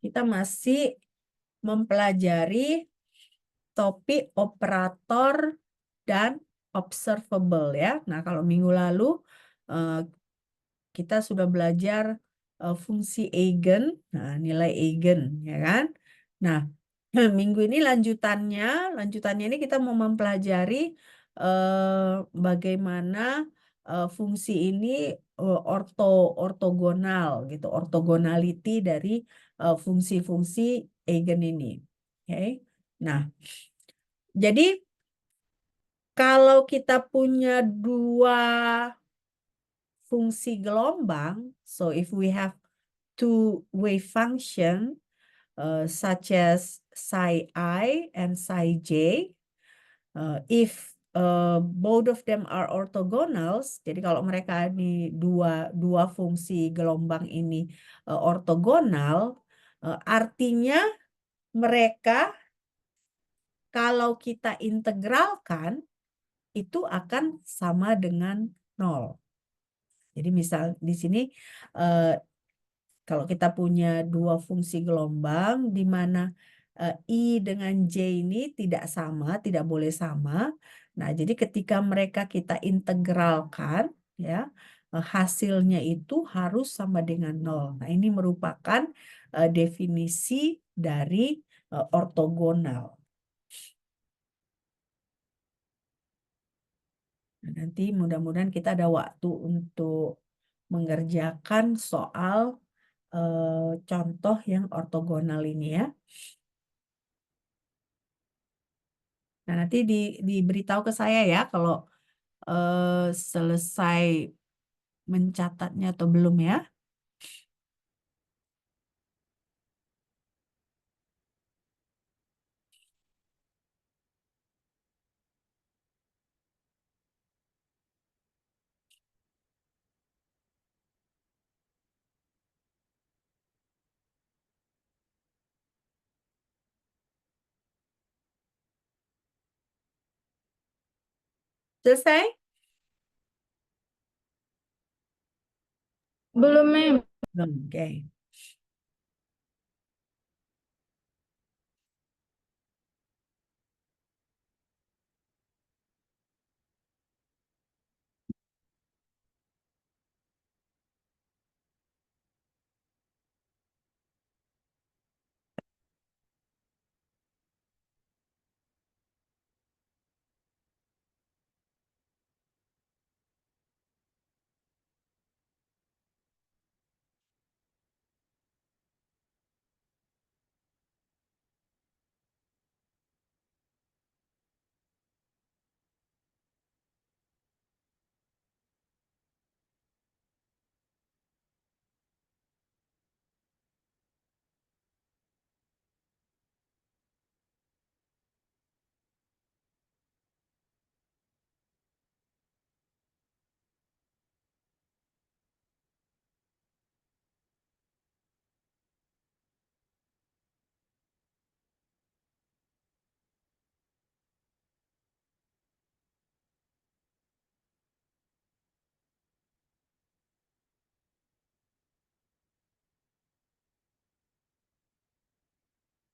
Kita masih mempelajari topik operator dan observable ya. Nah, kalau minggu lalu kita sudah belajar fungsi eigen, nah nilai eigen ya kan. Nah, minggu ini lanjutannya ini kita mau mempelajari bagaimana fungsi ini ortogonal gitu, ortogonality dari fungsi-fungsi eigen ini. Oke. Nah, jadi kalau kita punya dua fungsi gelombang, so if we have two wave function such as psi I and psi j, if both of them are orthogonals, jadi kalau mereka ini dua fungsi gelombang ini ortogonal, artinya mereka kalau kita integralkan itu akan sama dengan 0. Jadi misal di sini kalau kita punya dua fungsi gelombang di mana I dengan J ini tidak sama, tidak boleh sama. Nah, jadi ketika mereka kita integralkan ya, hasilnya itu harus sama dengan 0. Nah, ini merupakan definisi dari ortogonal. Nah, nanti mudah-mudahan kita ada waktu untuk mengerjakan soal contoh yang ortogonal ini ya. Nah, nanti diberitahu ke saya ya kalau selesai mencatatnya atau belum ya. Selesai? Belum, Mem. Belum, oke.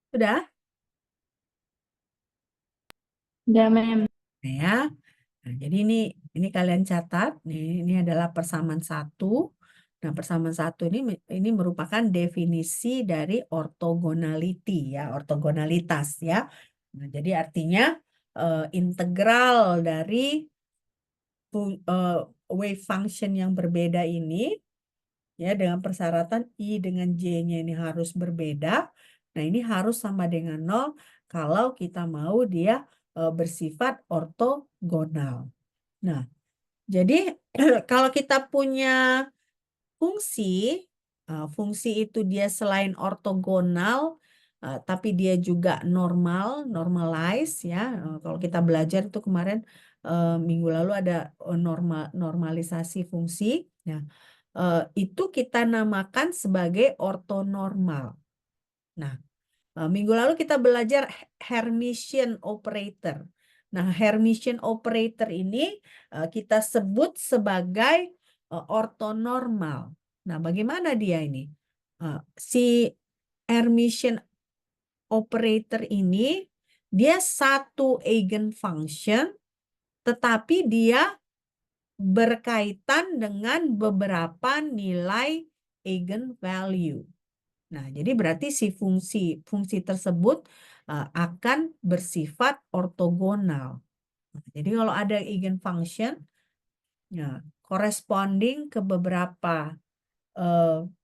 Sudah? Udah, Mem. Nah, ya. Nah, jadi ini kalian catat. Ini adalah persamaan satu. Nah, persamaan satu ini merupakan definisi dari ortogonality ya, ortogonalitas ya. Nah, jadi artinya integral dari wave function yang berbeda ini ya dengan persyaratan I dengan J-nya ini harus berbeda. Nah, ini harus sama dengan 0 kalau kita mau dia bersifat ortogonal. Nah, jadi kalau kita punya fungsi, fungsi itu dia selain ortogonal, tapi dia juga normalize ya. Kalau kita belajar itu kemarin minggu lalu ada normalisasi fungsi. Nah, itu kita namakan sebagai ortonormal. Nah, minggu lalu kita belajar Hermitian operator. Nah, Hermitian operator ini kita sebut sebagai ortonormal. Nah, bagaimana dia ini? Si Hermitian operator ini dia satu eigenfunction, tetapi dia berkaitan dengan beberapa nilai eigenvalue. Nah, jadi berarti si fungsi tersebut akan bersifat ortogonal. Nah, jadi kalau ada eigenfunction, ya, corresponding ke beberapa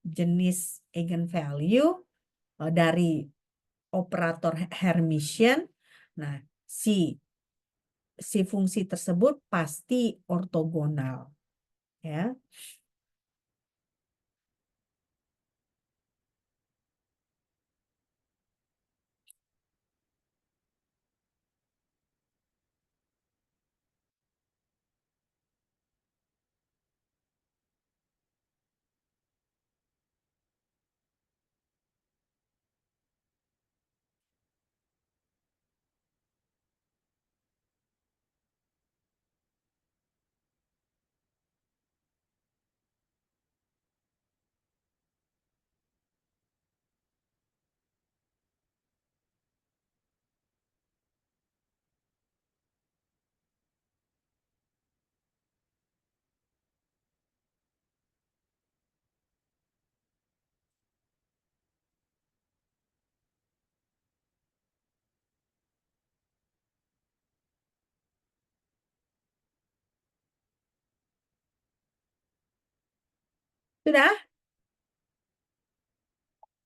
jenis eigenvalue dari operator Hermitian, nah si fungsi tersebut pasti ortogonal, ya. Sudah?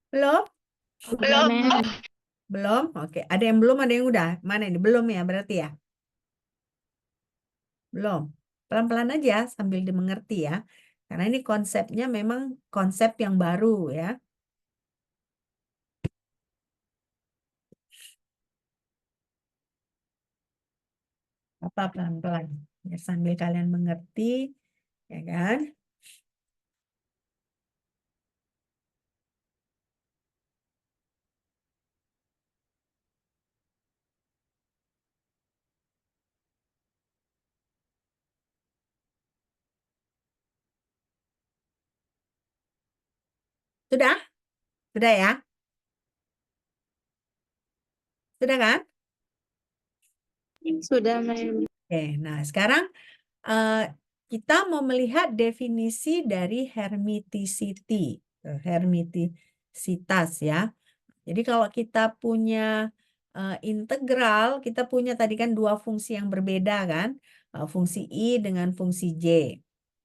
Belum? Sudah, Mem. Belum? Oke. Ada yang belum, ada yang udah. Mana ini? Belum ya berarti ya? Belum. Pelan-pelan aja sambil dimengerti ya. Karena ini konsepnya memang konsep yang baru ya. Apa pelan-pelan? Biar sambil kalian mengerti, ya kan? Sudah? Sudah ya? Sudah kan? Sudah, Mem. Oke, nah sekarang eh, kita mau melihat definisi dari hermiticity, hermitisitas ya. Jadi kalau kita punya integral, kita punya tadi kan dua fungsi yang berbeda kan, fungsi I dengan fungsi J.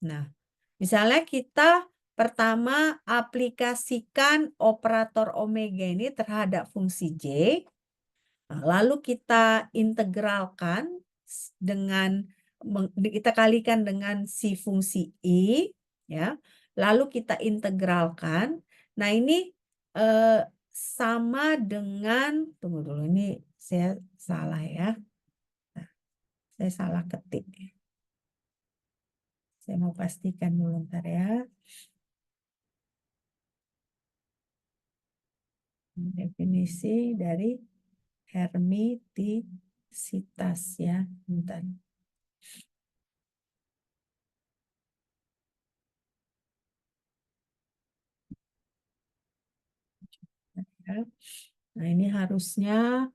Nah, misalnya kita pertama aplikasikan operator omega ini terhadap fungsi J. Nah, lalu kita integralkan dengan kita kalikan dengan si fungsi I, ya. Lalu kita integralkan. Nah, ini sama dengan, tunggu dulu, ini saya salah ya. Nah, saya salah ketik. Saya mau pastikan dulu ntar ya. Definisi dari hermitisitas ya. Bentar. Nah, ini harusnya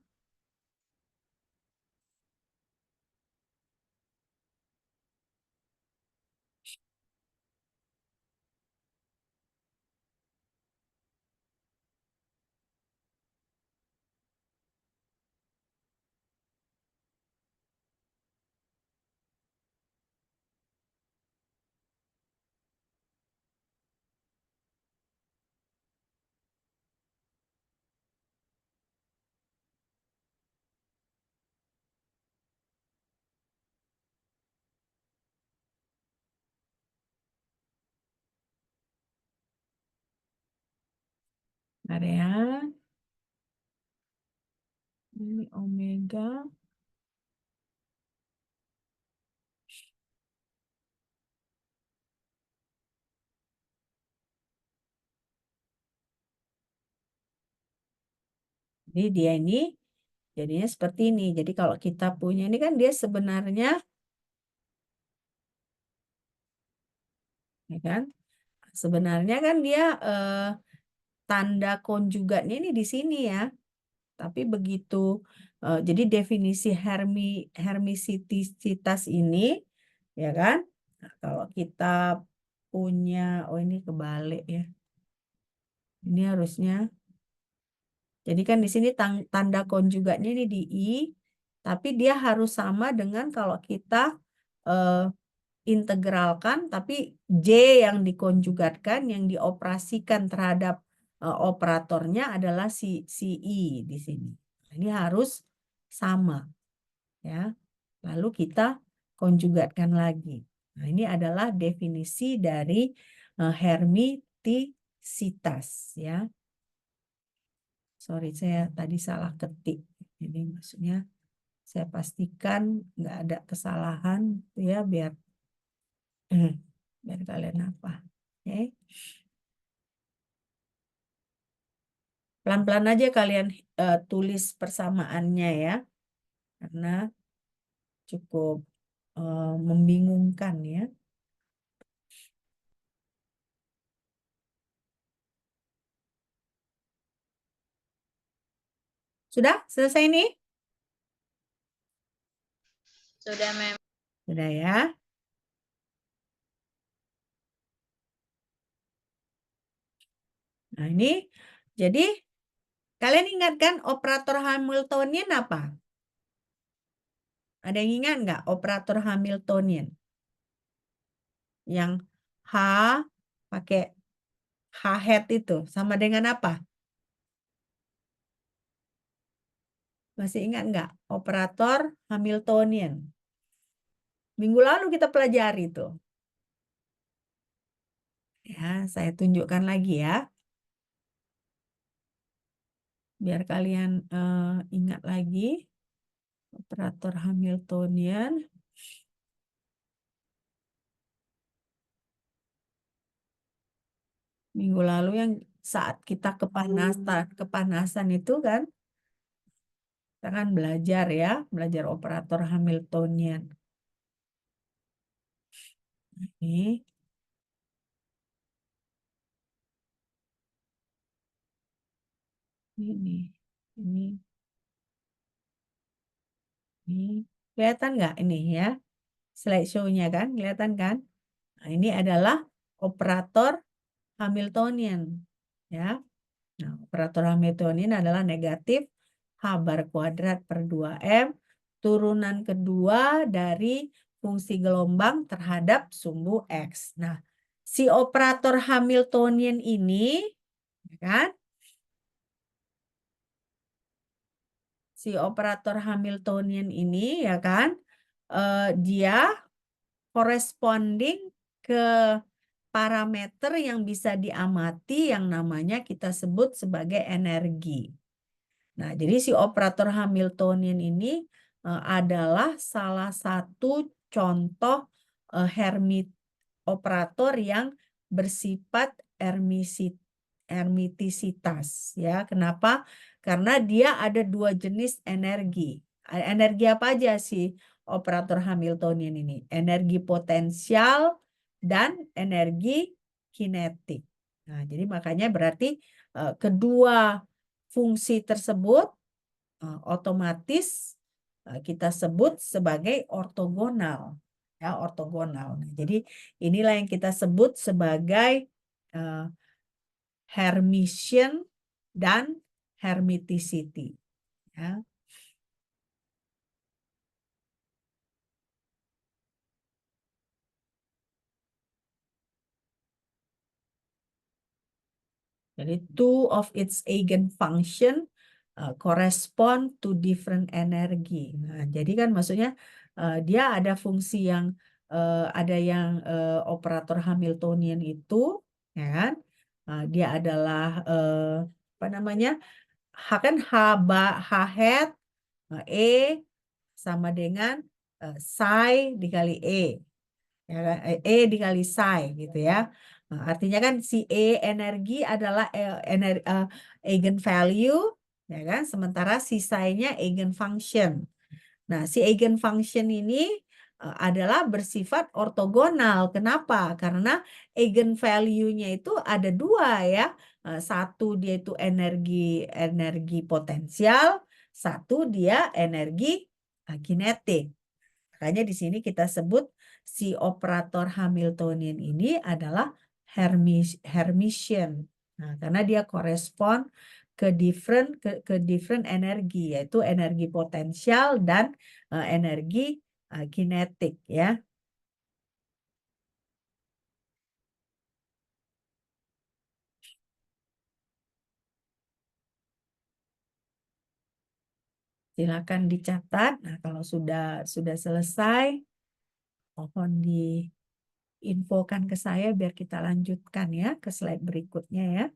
area ini omega jadi dia ini jadinya seperti ini. Jadi kalau kita punya ini kan dia sebenarnya ya kan sebenarnya kan dia tanda konjugatnya ini di sini ya. Tapi begitu, jadi definisi hermisititas ini, ya kan? Nah, kalau kita punya, oh ini kebalik ya. Ini harusnya, jadi kan di sini tanda konjugatnya ini di I, tapi dia harus sama dengan kalau kita integralkan, tapi J yang dikonjugatkan, yang dioperasikan terhadap operatornya adalah si I di sini. Ini harus sama, ya. Lalu kita konjugatkan lagi. Nah, ini adalah definisi dari hermitisitas, ya. Sorry, saya tadi salah ketik. Ini maksudnya saya pastikan nggak ada kesalahan, ya, biar kalian apa. Oke. Pelan-pelan aja kalian tulis persamaannya ya. Karena cukup membingungkan ya. Sudah? Selesai nih? Sudah, Mem. Sudah ya. Nah, ini jadi kalian ingatkan operator Hamiltonian apa? Ada yang ingat nggak operator Hamiltonian? Yang H pakai H hat itu sama dengan apa? Masih ingat nggak operator Hamiltonian? Minggu lalu kita pelajari itu. Ya, saya tunjukkan lagi ya. Biar kalian ingat lagi. Operator Hamiltonian. Minggu lalu yang saat kita kepanasan itu kan. Kita kan belajar ya. Belajar operator Hamiltonian. Ini. Ini. Kelihatan nggak ini ya? Slideshow-nya kan? Kelihatan kan? Nah, ini adalah operator Hamiltonian. Ya. Nah, operator Hamiltonian adalah negatif H bar kuadrat per 2M. Turunan kedua dari fungsi gelombang terhadap sumbu X. Nah, si operator Hamiltonian ini, ya kan? Si operator Hamiltonian ini, ya kan? Dia corresponding ke parameter yang bisa diamati yang namanya kita sebut sebagai energi. Nah, jadi si operator Hamiltonian ini adalah salah satu contoh operator yang bersifat hermitisitas. Ya, kenapa? Karena dia ada dua jenis energi. Energi apa aja sih operator Hamiltonian ini? Energi potensial dan energi kinetik. Nah, jadi makanya berarti kedua fungsi tersebut otomatis kita sebut sebagai ortogonal. Ya, ortogonal. Nah, jadi inilah yang kita sebut sebagai Hermitian dan Hermiticity. Ya. Jadi two of its eigenfunction correspond to different energy. Nah, jadi kan maksudnya dia ada fungsi yang ada yang operator Hamiltonian itu, ya kan? Dia adalah apa namanya? H hat E sama dengan psi dikali E. Ya kan? E dikali psi gitu ya. Nah, artinya kan si E energi adalah eigenvalue, ya kan? Sementara si psi-nya eigenfunction. Nah, si eigenfunction ini adalah bersifat ortogonal. Kenapa? Karena eigenvalue-nya itu ada dua ya. Satu dia itu energi potensial, satu dia energi kinetik. Makanya di sini kita sebut si operator Hamiltonian ini adalah Hermitian. Nah, karena dia korespon ke different energi, yaitu energi potensial dan energi kinetik ya. Silakan dicatat. Nah, kalau sudah selesai, mohon diinfokan ke saya biar kita lanjutkan ya ke slide berikutnya ya.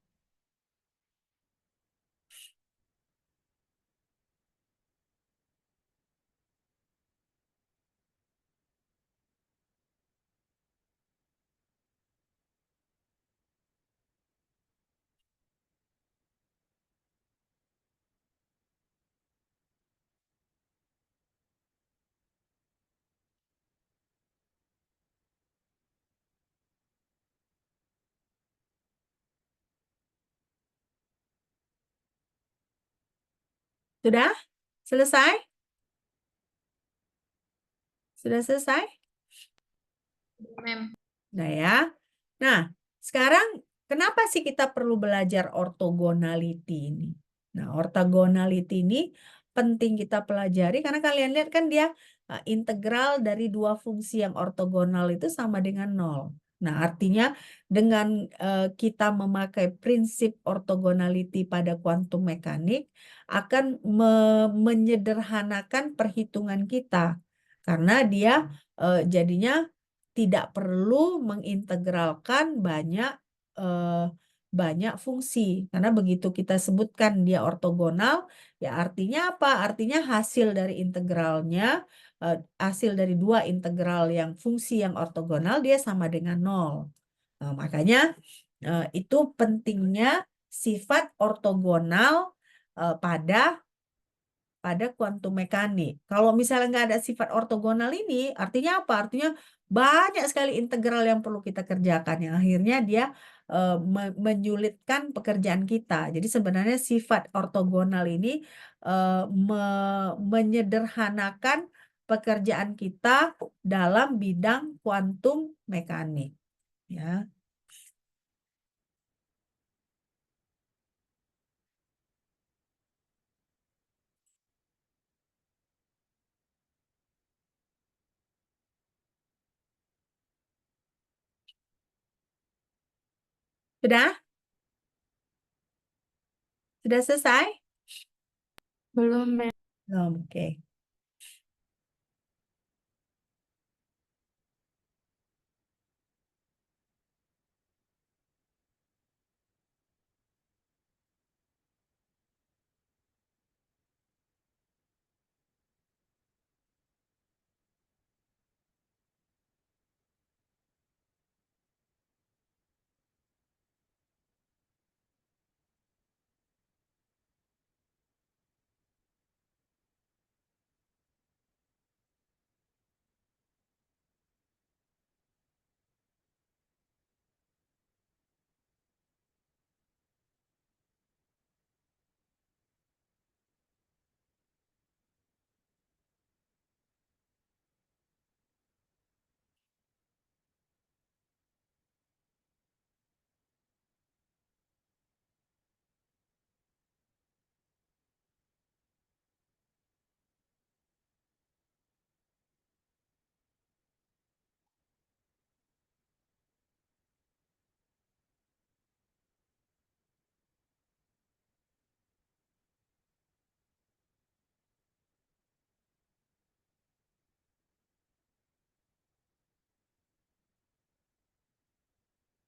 Sudah? Selesai? Sudah selesai? Mem. Nah ya. Nah, sekarang kenapa sih kita perlu belajar orthogonality ini? Nah, orthogonality ini penting kita pelajari karena kalian lihat kan dia integral dari dua fungsi yang ortogonal itu sama dengan 0. Nah, artinya dengan kita memakai prinsip orthogonality pada kuantum mekanik akan menyederhanakan perhitungan kita. Karena dia jadinya tidak perlu mengintegralkan banyak fungsi karena begitu kita sebutkan dia ortogonal ya artinya apa? Artinya hasil dari integralnya hasil dari dua integral yang fungsi yang ortogonal dia sama dengan 0. Nah, makanya itu pentingnya sifat ortogonal pada kuantum mekanik. Kalau misalnya nggak ada sifat ortogonal ini, artinya apa? Artinya banyak sekali integral yang perlu kita kerjakan, yang akhirnya dia menyulitkan pekerjaan kita. Jadi sebenarnya sifat ortogonal ini menyederhanakan pekerjaan kita dalam bidang kuantum mekanik. Ya, sudah? Sudah selesai? Belum, Mem. Belum, oke.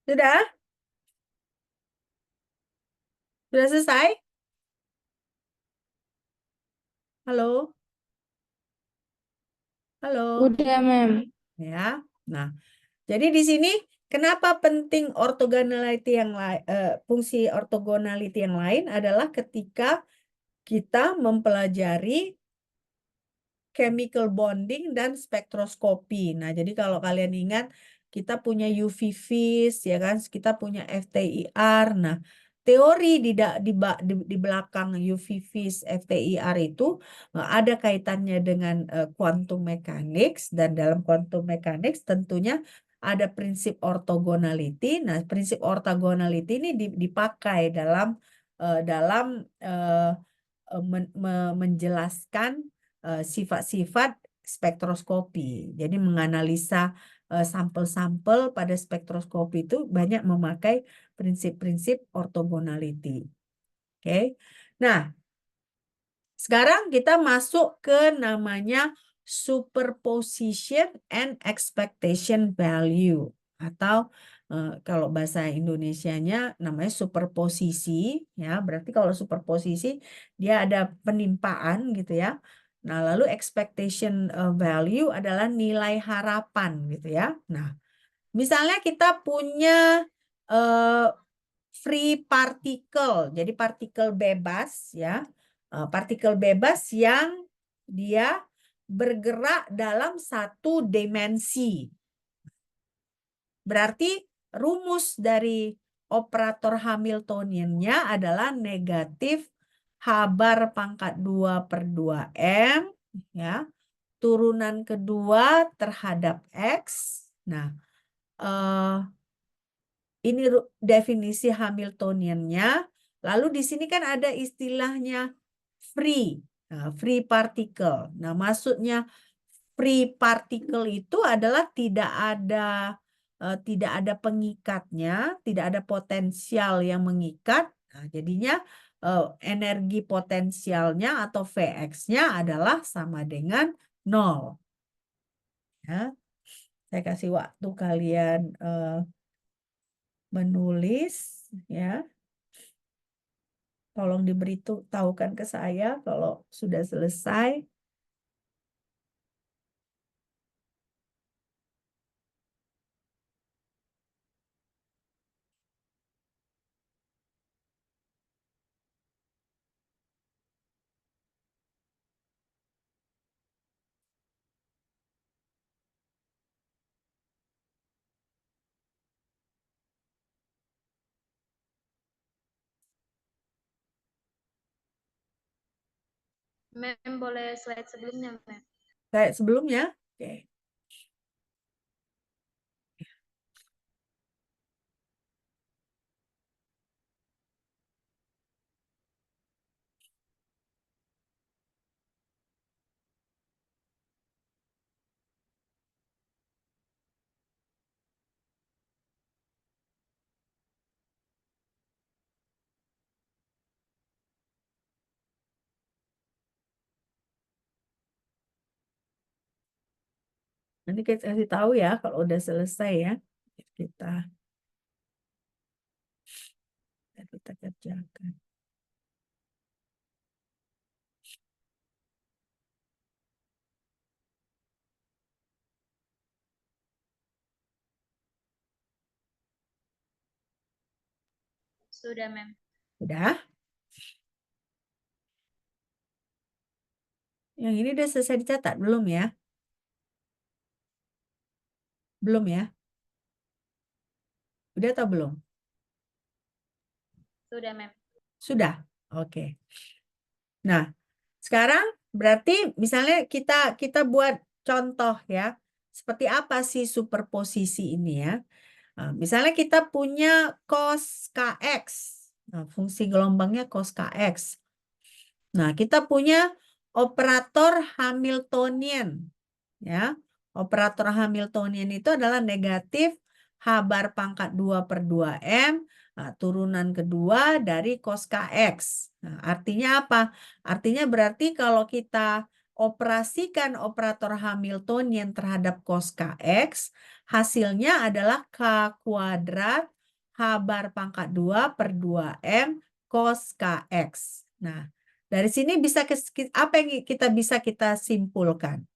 Sudah? Sudah selesai? Halo? Halo? Udah, Mem. Ya. Nah, jadi di sini kenapa penting orthogonality yang lain, fungsi orthogonality yang lain adalah ketika kita mempelajari chemical bonding dan spektroskopi. Nah, jadi kalau kalian ingat kita punya UV vis ya kan, kita punya FTIR. Nah, teori di belakang UV vis FTIR itu ada kaitannya dengan quantum mechanics, dan dalam quantum mechanics tentunya ada prinsip orthogonality. Nah, prinsip orthogonality ini dipakai dalam menjelaskan sifat-sifat spektroskopi. Jadi menganalisa sampel-sampel pada spektroskopi itu banyak memakai prinsip-prinsip orthogonality. Oke. Nah, sekarang kita masuk ke namanya superposition and expectation value, atau kalau bahasa Indonesianya namanya superposisi ya. Berarti kalau superposisi dia ada penimpaan gitu ya. Nah, lalu expectation value adalah nilai harapan gitu ya. Nah, misalnya kita punya free particle, jadi partikel bebas ya. Partikel bebas yang dia bergerak dalam satu dimensi. Berarti rumus dari operator Hamiltoniannya adalah negatif H bar pangkat 2 per 2M ya. Turunan kedua terhadap X. Nah, ini definisi Hamiltoniannya. Lalu di sini kan ada istilahnya free. Nah, free particle. Nah, maksudnya free particle itu adalah tidak ada pengikatnya, tidak ada potensial yang mengikat. Nah, jadinya energi potensialnya atau Vx-nya adalah sama dengan 0. Ya. Saya kasih waktu kalian menulis ya. Tolong diberitahukan ke saya kalau sudah selesai. Mem boleh slide sebelumnya, Mem. Kayak sebelumnya. Oke. Nanti kita kasih tahu ya kalau udah selesai ya. Kita kita kerjakan. Sudah, Mem. Udah? Yang ini udah selesai dicatat belum ya? Belum ya? Udah atau belum? Sudah, Mem. Sudah. Oke. Nah, sekarang berarti misalnya kita buat contoh ya. Seperti apa sih superposisi ini ya? Nah, misalnya kita punya cos Kx. Nah, fungsi gelombangnya cos Kx. Nah, kita punya operator Hamiltonian. Ya, operator Hamiltonian itu adalah negatif H bar pangkat 2 per 2M, nah, turunan kedua dari cos Kx. Nah, artinya apa? Artinya berarti kalau kita operasikan operator Hamiltonian terhadap cos Kx, hasilnya adalah K kuadrat H bar pangkat 2 per 2M cos Kx. Nah, dari sini apa yang kita simpulkan?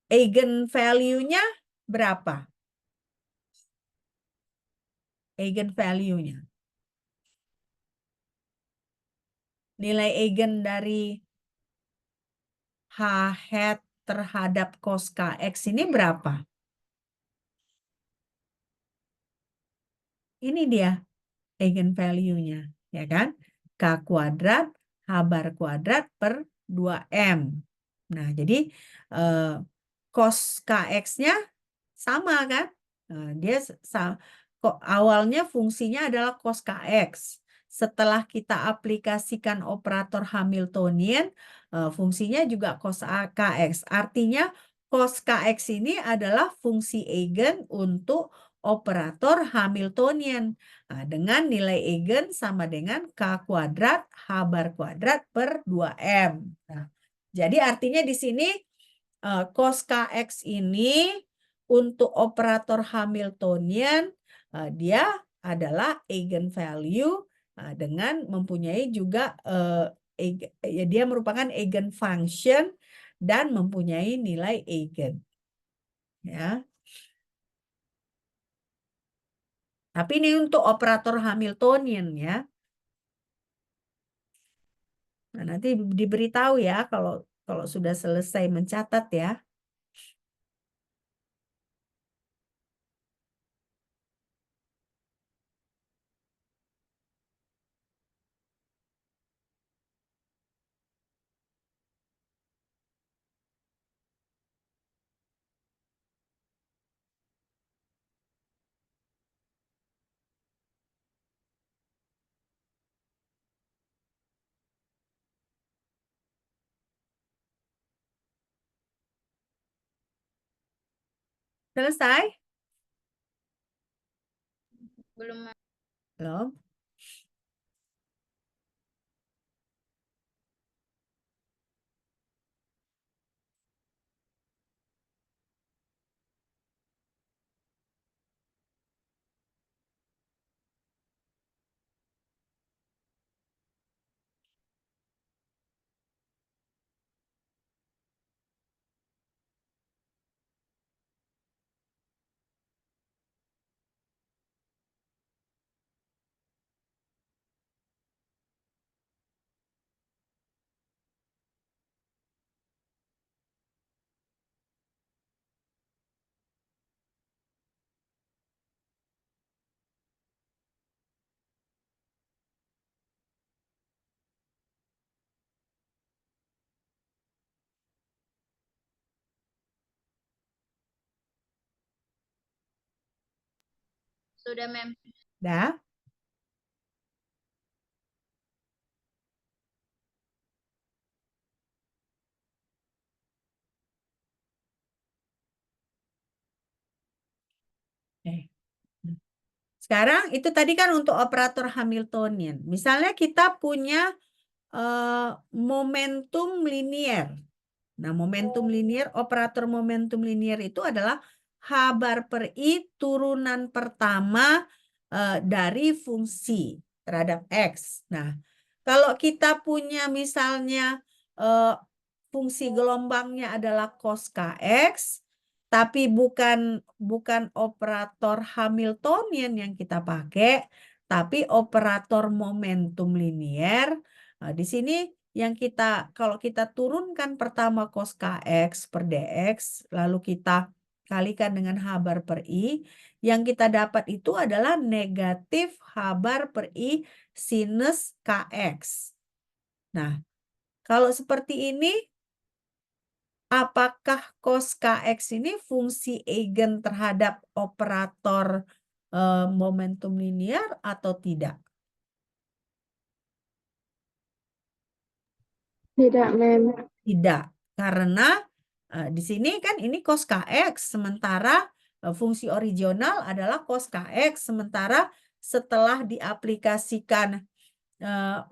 Eigen value-nya berapa? Eigen value-nya. Nilai eigen dari H hat terhadap cos KX ini berapa? Ini dia eigenvalue-nya, ya kan? K kuadrat H bar kuadrat per 2M. Nah, jadi eh, cos KX-nya sama kan? Dia kok awalnya fungsinya adalah cos KX. Setelah kita aplikasikan operator Hamiltonian, fungsinya juga cos KX. Artinya cos KX ini adalah fungsi eigen untuk operator Hamiltonian. Nah, dengan nilai eigen sama dengan K kuadrat H bar kuadrat per 2M. Nah, jadi artinya di sini cos KX ini untuk operator Hamiltonian dia adalah eigenvalue dengan mempunyai juga ya dia merupakan eigenfunction dan mempunyai nilai eigen. Ya. Tapi ini untuk operator Hamiltonian ya. Nah, nanti diberitahu ya kalau kalau sudah selesai mencatat ya. Selesai? Belum, Mem. Belum? Sudah, Mem. Dah? Oke. Sekarang itu tadi kan untuk operator Hamiltonian. Misalnya kita punya momentum linier. Nah, momentum linier, operator momentum linier itu adalah H bar per I turunan pertama dari fungsi terhadap X. Nah, kalau kita punya misalnya eh, fungsi gelombangnya adalah cos KX, tapi bukan operator Hamiltonian yang kita pakai, tapi operator momentum linier. Nah, di sini yang kita kalau kita turunkan pertama cos KX per DX, lalu kita kalikan dengan H bar per I, yang kita dapat itu adalah negatif H bar per I sinus KX. Nah, kalau seperti ini, apakah cos KX ini fungsi eigen terhadap operator momentum linier atau tidak? Tidak, Mem. Tidak, karena di sini kan ini cos KX, sementara fungsi original adalah cos KX, sementara setelah diaplikasikan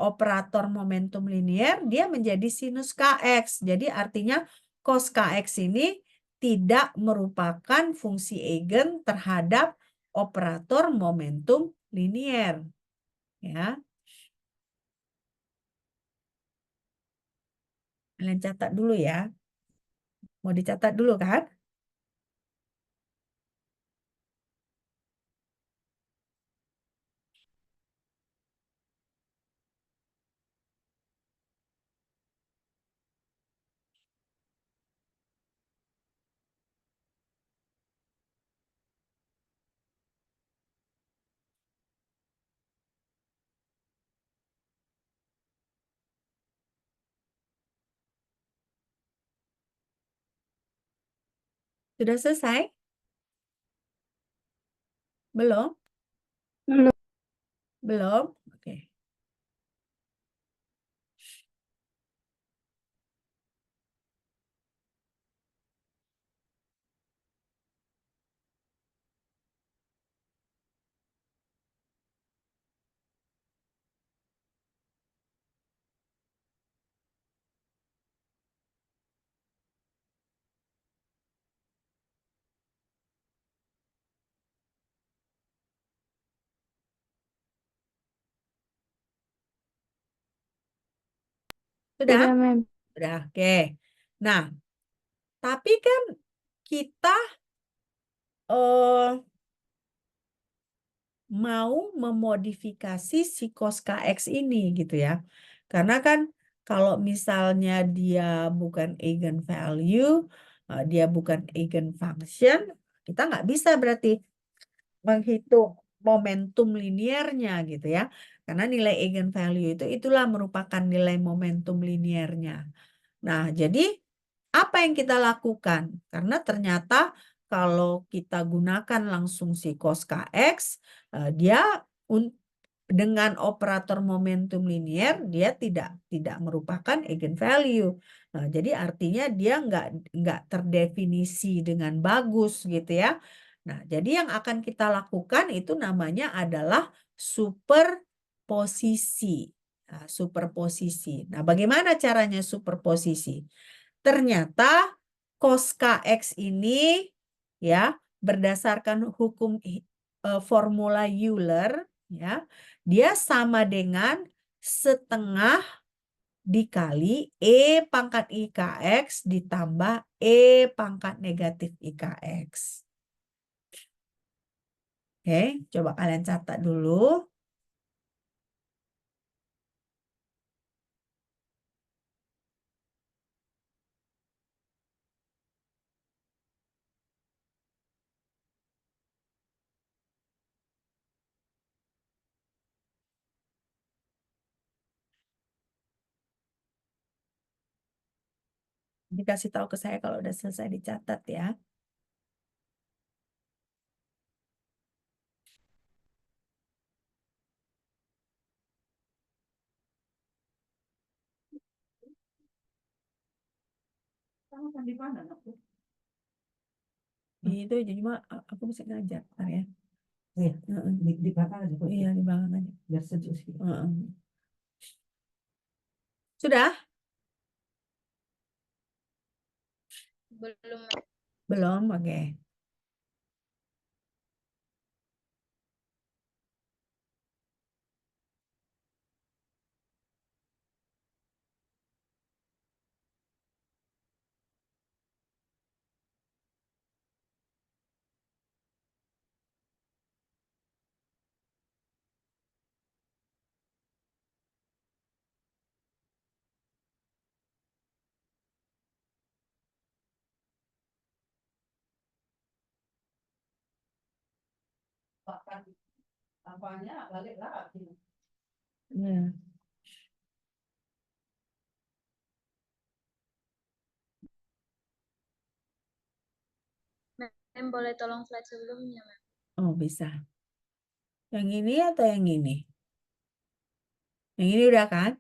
operator momentum linier, dia menjadi sinus KX. Jadi artinya cos KX ini tidak merupakan fungsi eigen terhadap operator momentum linier. Ya, kalian catat dulu ya. Mau dicatat dulu kan? Sudah selesai? Belum? Belum. Belum? Oke. Sudah? Sudah, Mem. Sudah, oke. Nah, tapi kan kita mau memodifikasi si cos kx ini gitu ya. Karena kan kalau misalnya dia bukan eigenvalue, dia bukan eigenfunction, kita nggak bisa berarti menghitung momentum linearnya gitu ya. Karena nilai eigenvalue itu itulah merupakan nilai momentum linearnya. Nah, jadi apa yang kita lakukan? Karena ternyata kalau kita gunakan langsung si cos kx, dia dengan operator momentum linear dia tidak merupakan eigenvalue. Nah, jadi artinya dia nggak terdefinisi dengan bagus gitu ya. Nah, jadi yang akan kita lakukan itu namanya adalah superposisi. Nah, superposisi. Nah, bagaimana caranya superposisi? Ternyata cos kx ini ya berdasarkan hukum formula Euler ya, dia sama dengan setengah dikali E pangkat IKX ditambah E pangkat negatif IKX. Oke, coba kalian catat dulu. Dikasih tahu ke saya kalau udah selesai dicatat ya. Kamu di mana aku? Itu jadi mah aku bisa ngajar, ntar ya. Iya, di belakang aja. Iya, di belakang aja. Biar sejuk sih. Sudah? Belum, Mem. Belum, oke. Apanya balik lagi. Iya. Mem, boleh tolong slide sebelumnya, Mem. Oh, bisa. Yang ini atau yang ini? Yang ini udah kan?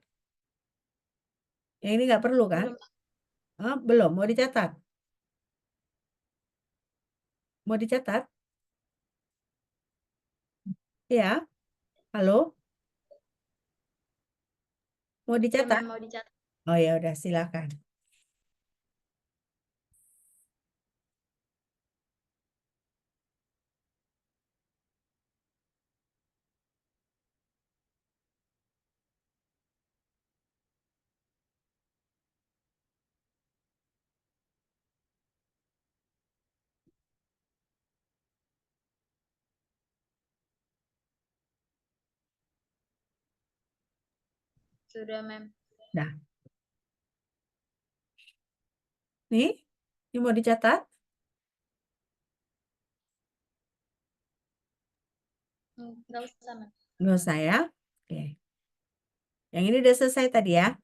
Yang ini nggak perlu kan? Belum. Belum, mau dicatat? Mau dicatat? Ya, halo? Mau Ya, dicatat? Mem, mau dicatat. Oh ya udah, silakan. Sudah, Mem. Nah, nih, ini mau dicatat? Nggak usah, Mem. Nggak usah ya? Oke. Yang ini udah selesai tadi ya?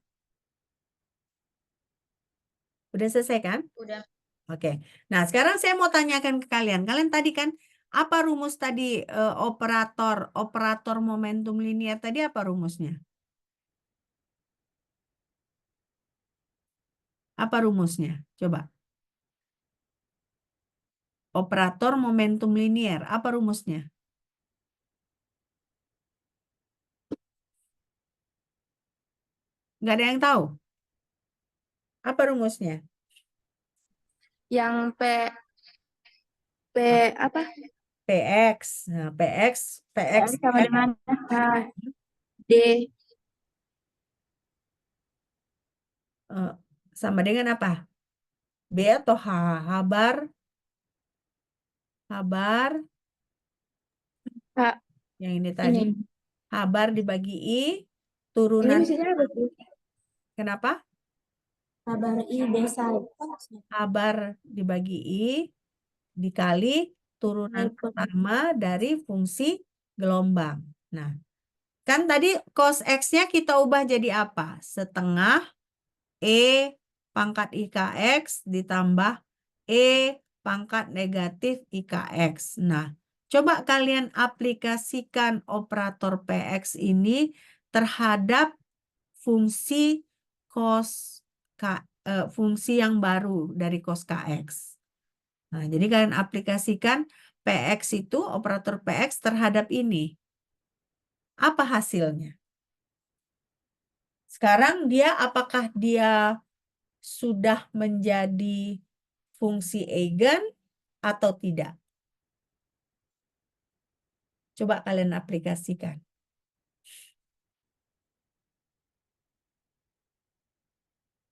Udah selesai kan? Udah. Oke. Nah, sekarang saya mau tanyakan ke kalian. Kalian tadi kan apa rumus tadi operator momentum linier tadi apa rumusnya? Apa rumusnya? Coba. Operator momentum linier, apa rumusnya? Nggak ada yang tahu. Apa rumusnya? Yang P apa? PX. Nah, PX PX sama kan dengan D eh, sama dengan apa? B atau H? Habar, habar Kak. yang ini Ini. tadi. Habar dibagi I, Ini turunan maksudnya apa sih? kenapa? Kabar I desa. Habar dibagi I dikali turunan Apa? pertama dari fungsi gelombang. Nah, kan tadi cos X-nya kita ubah jadi apa? Setengah E pangkat IKX ditambah E pangkat negatif IKX. Nah, coba kalian aplikasikan operator PX ini terhadap fungsi cos fungsi yang baru dari cos KX. Nah, jadi kalian aplikasikan PX itu, operator PX terhadap ini. Apa hasilnya? Sekarang apakah dia sudah menjadi fungsi eigen atau tidak? Coba kalian aplikasikan.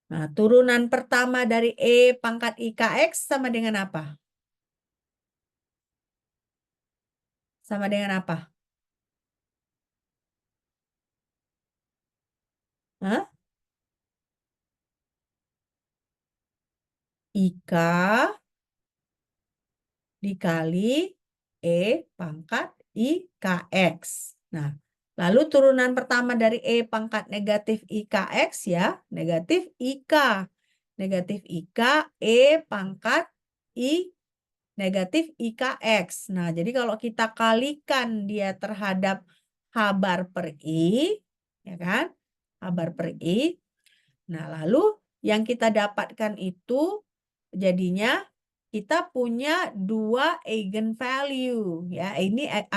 Nah, turunan pertama dari E pangkat IKX sama dengan apa? Sama dengan apa? Hah? IK dikali E pangkat IKX. Nah, lalu turunan pertama dari E pangkat negatif IKX ya, negatif IK. Negatif IK, E pangkat I negatif IKX. Nah, jadi kalau kita kalikan dia terhadap H bar per I, ya kan? H bar per I. Nah, lalu yang kita dapatkan itu jadinya kita punya dua eigenvalue ya. Ini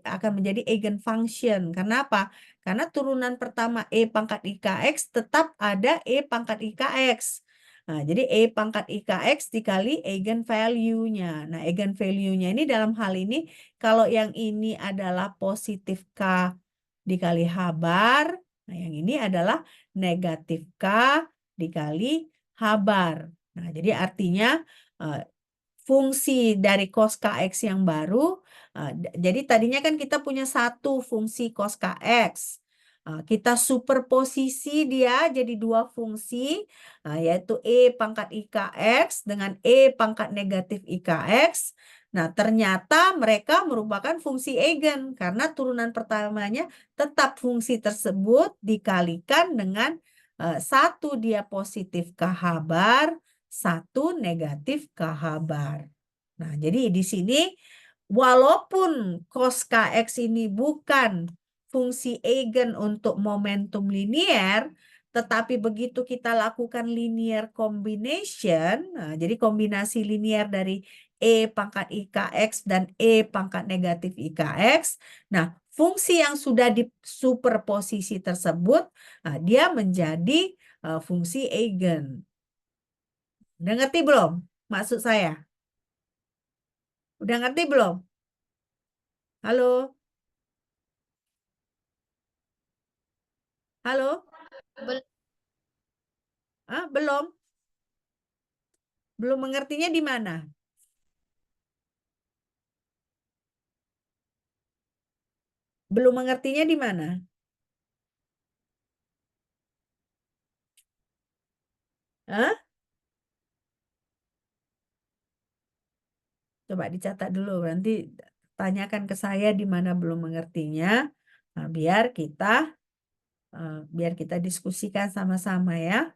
akan menjadi eigenfunction. Karena apa? Karena turunan pertama E pangkat IKX tetap ada E pangkat IKX. Nah, jadi E pangkat IKX dikali eigenvalue-nya. Nah, eigenvalue-nya ini dalam hal ini kalau yang ini adalah positif K dikali H bar, nah yang ini adalah negatif K dikali H bar. Nah, jadi artinya eh, fungsi dari cos KX yang baru, jadi tadinya kan kita punya satu fungsi cos KX. Kita superposisi dia jadi dua fungsi, yaitu E pangkat IKX dengan E pangkat negatif IKX. Nah, ternyata mereka merupakan fungsi eigen karena turunan pertamanya tetap fungsi tersebut dikalikan dengan satu dia positif KH bar, satu negatif KH bar. Nah, jadi di sini walaupun cos KX ini bukan fungsi eigen untuk momentum linier, tetapi begitu kita lakukan linear combination, nah, jadi kombinasi linear dari E pangkat IKX dan E pangkat negatif IKX, nah fungsi yang sudah disuperposisi tersebut, nah, dia menjadi fungsi eigen. Udah ngerti belum maksud saya? Udah ngerti belum? Halo? Halo? Bel- Belum? Belum mengertinya di mana? Belum mengertinya di mana? Hah? Coba dicatat dulu. Nanti tanyakan ke saya di mana belum mengertinya. Nah, biar kita diskusikan sama-sama ya.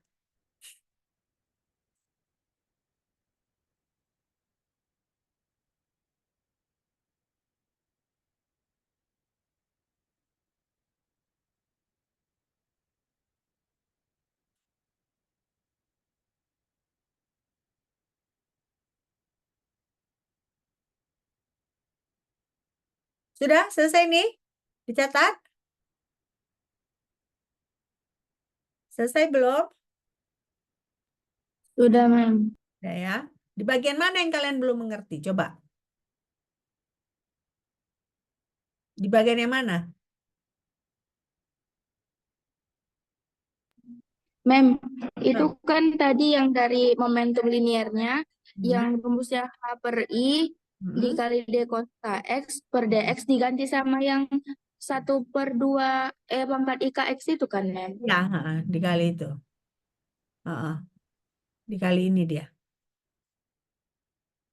Sudah selesai nih? Dicatat? Selesai belum? Sudah, Mem. Udah ya. Di bagian mana yang kalian belum mengerti? Coba. Di bagian yang mana? Mem, itu Hmm. kan tadi yang dari momentum linearnya, yang Hmm. rumusnya H per I Hmm. dikali D cos KX per DX diganti sama yang 1/2 E pangkat IKX itu kan, Mem? Ya, dikali itu. Heeh, dikali ini dia.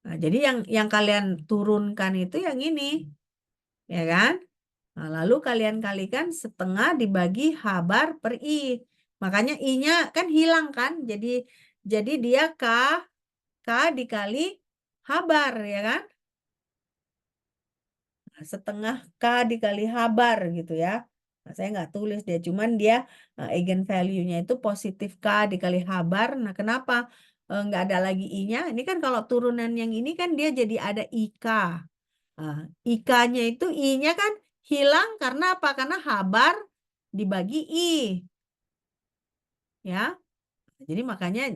Nah, jadi yang kalian turunkan itu yang ini, ya kan? Nah, lalu kalian kalikan setengah dibagi H bar per I. Makanya I-nya kan hilang kan? Jadi dia K dikali H bar, ya kan? Nah, setengah K dikali H bar gitu ya. Nah, saya nggak tulis dia, cuman dia eigen value-nya itu positif K dikali H bar. Nah, kenapa nggak ada lagi I-nya? Ini kan kalau turunan yang ini kan dia jadi ada IK. Nah, IK-nya itu I-nya kan hilang karena apa? Karena H bar dibagi I. Ya. Jadi makanya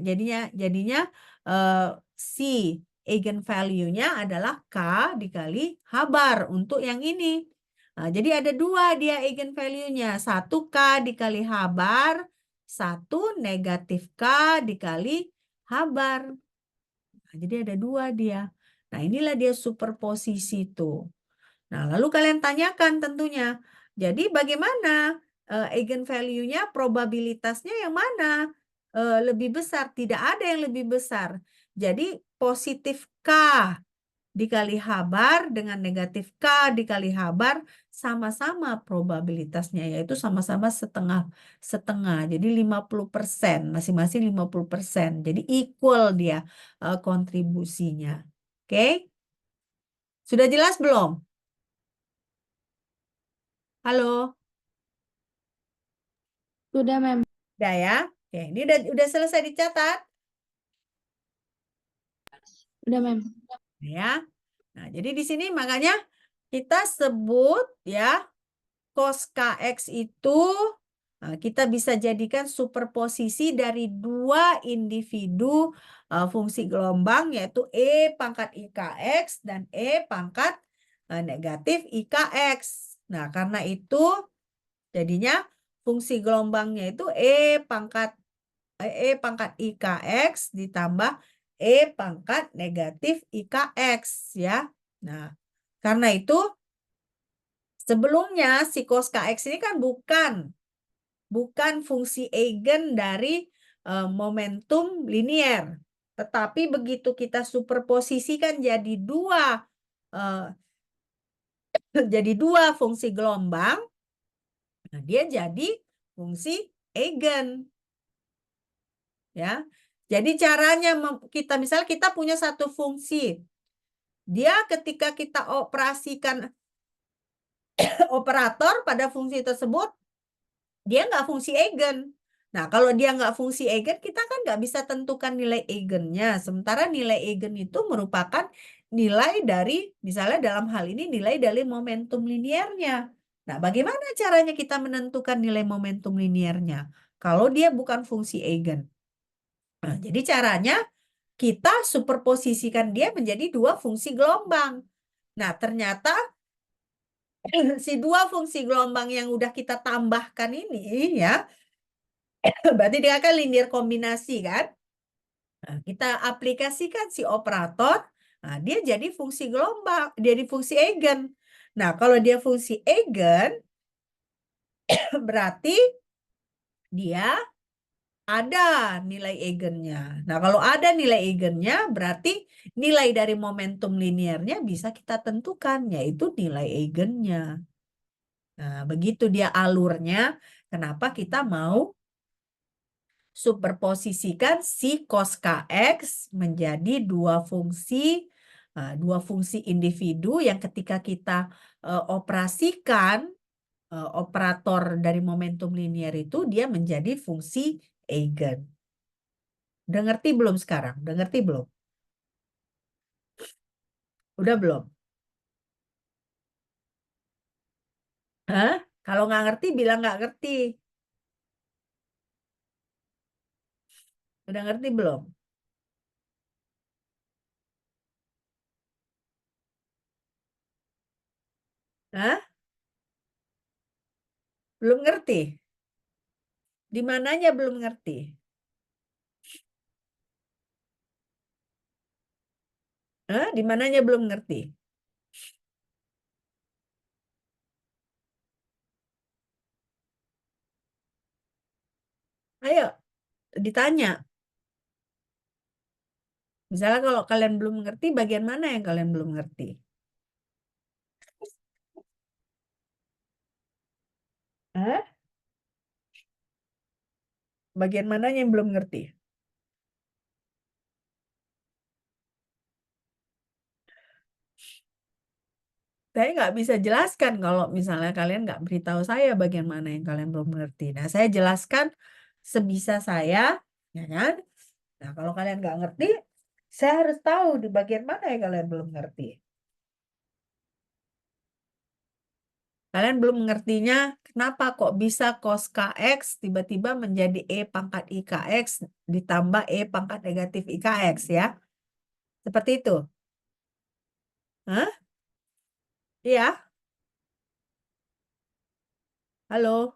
jadinya eh, si eigen value-nya adalah K dikali H bar untuk yang ini. Nah, jadi ada dua dia eigen value-nya. Satu K dikali H bar, satu negatif K dikali H bar. Nah, jadi ada dua dia. Nah, inilah dia superposisi tuh. Nah, lalu kalian tanyakan tentunya. Jadi bagaimana eigen value-nya, probabilitasnya yang mana lebih besar? Tidak ada yang lebih besar. Jadi positif K dikali H bar dengan negatif K dikali H bar sama-sama probabilitasnya, yaitu sama-sama setengah. Jadi 50%, masing-masing 50%. Jadi equal dia kontribusinya. Oke? Sudah jelas belum? Halo? Sudah, Mem. Udah ya. Oke, ini udah selesai dicatat Sudah, Mem. ya. Nah, jadi di sini makanya kita sebut ya cos KX itu kita bisa jadikan superposisi dari dua individu fungsi gelombang yaitu E pangkat IKX dan E pangkat negatif IKX. Nah, karena itu jadinya fungsi gelombangnya itu E pangkat IKX ditambah E pangkat negatif IKX ya. Nah, karena itu sebelumnya si cos KX ini kan bukan fungsi eigen dari momentum linier. Tetapi begitu kita superposisikan eh, jadi dua fungsi gelombang, nah dia jadi fungsi eigen. Ya. Jadi caranya kita misalnya kita punya satu fungsi. Dia ketika kita operasikan operator pada fungsi tersebut, dia nggak fungsi eigen. Nah, kalau dia nggak fungsi eigen, kita kan nggak bisa tentukan nilai eigennya. Sementara nilai eigen itu merupakan nilai dari, misalnya dalam hal ini nilai dari momentum liniernya. Nah, bagaimana caranya kita menentukan nilai momentum liniernya? Kalau dia bukan fungsi eigen. Nah, jadi caranya kita superposisikan dia menjadi dua fungsi gelombang. Nah, ternyata si dua fungsi gelombang yang udah kita tambahkan ini ya, berarti dia akan linear kombinasi kan? Nah, kita aplikasikan si operator, nah dia jadi fungsi gelombang, jadi fungsi eigen. Nah, kalau dia fungsi eigen, berarti dia ada nilai eigennya. Nah, kalau ada nilai eigennya, berarti nilai dari momentum liniernya bisa kita tentukan, yaitu nilai eigennya. Nah, begitu dia alurnya. Kenapa kita mau superposisikan si cos KX menjadi dua fungsi individu yang ketika kita operasikan operator dari momentum linier itu dia menjadi fungsi eigen. Udah ngerti belum sekarang? Udah ngerti belum? Udah belum? Hah? Kalau nggak ngerti, bilang nggak ngerti. Udah ngerti belum? Hah? Belum ngerti? Di mananya belum ngerti? Hah? Di mananya belum ngerti? Ayo, ditanya. Misalnya kalau kalian belum ngerti, bagian mana yang kalian belum ngerti? Hah? Bagian mananya yang belum ngerti? Saya nggak bisa jelaskan kalau misalnya kalian nggak beritahu saya bagian mana yang kalian belum mengerti. Nah, saya jelaskan sebisa saya, ya kan? Nah, kalau kalian nggak ngerti, saya harus tahu di bagian mana yang kalian belum ngerti. Kalian belum mengertinya, kenapa kok bisa cos KX tiba-tiba menjadi E pangkat IKX ditambah E pangkat negatif IKX ya? Seperti itu. Hah? Iya? Halo?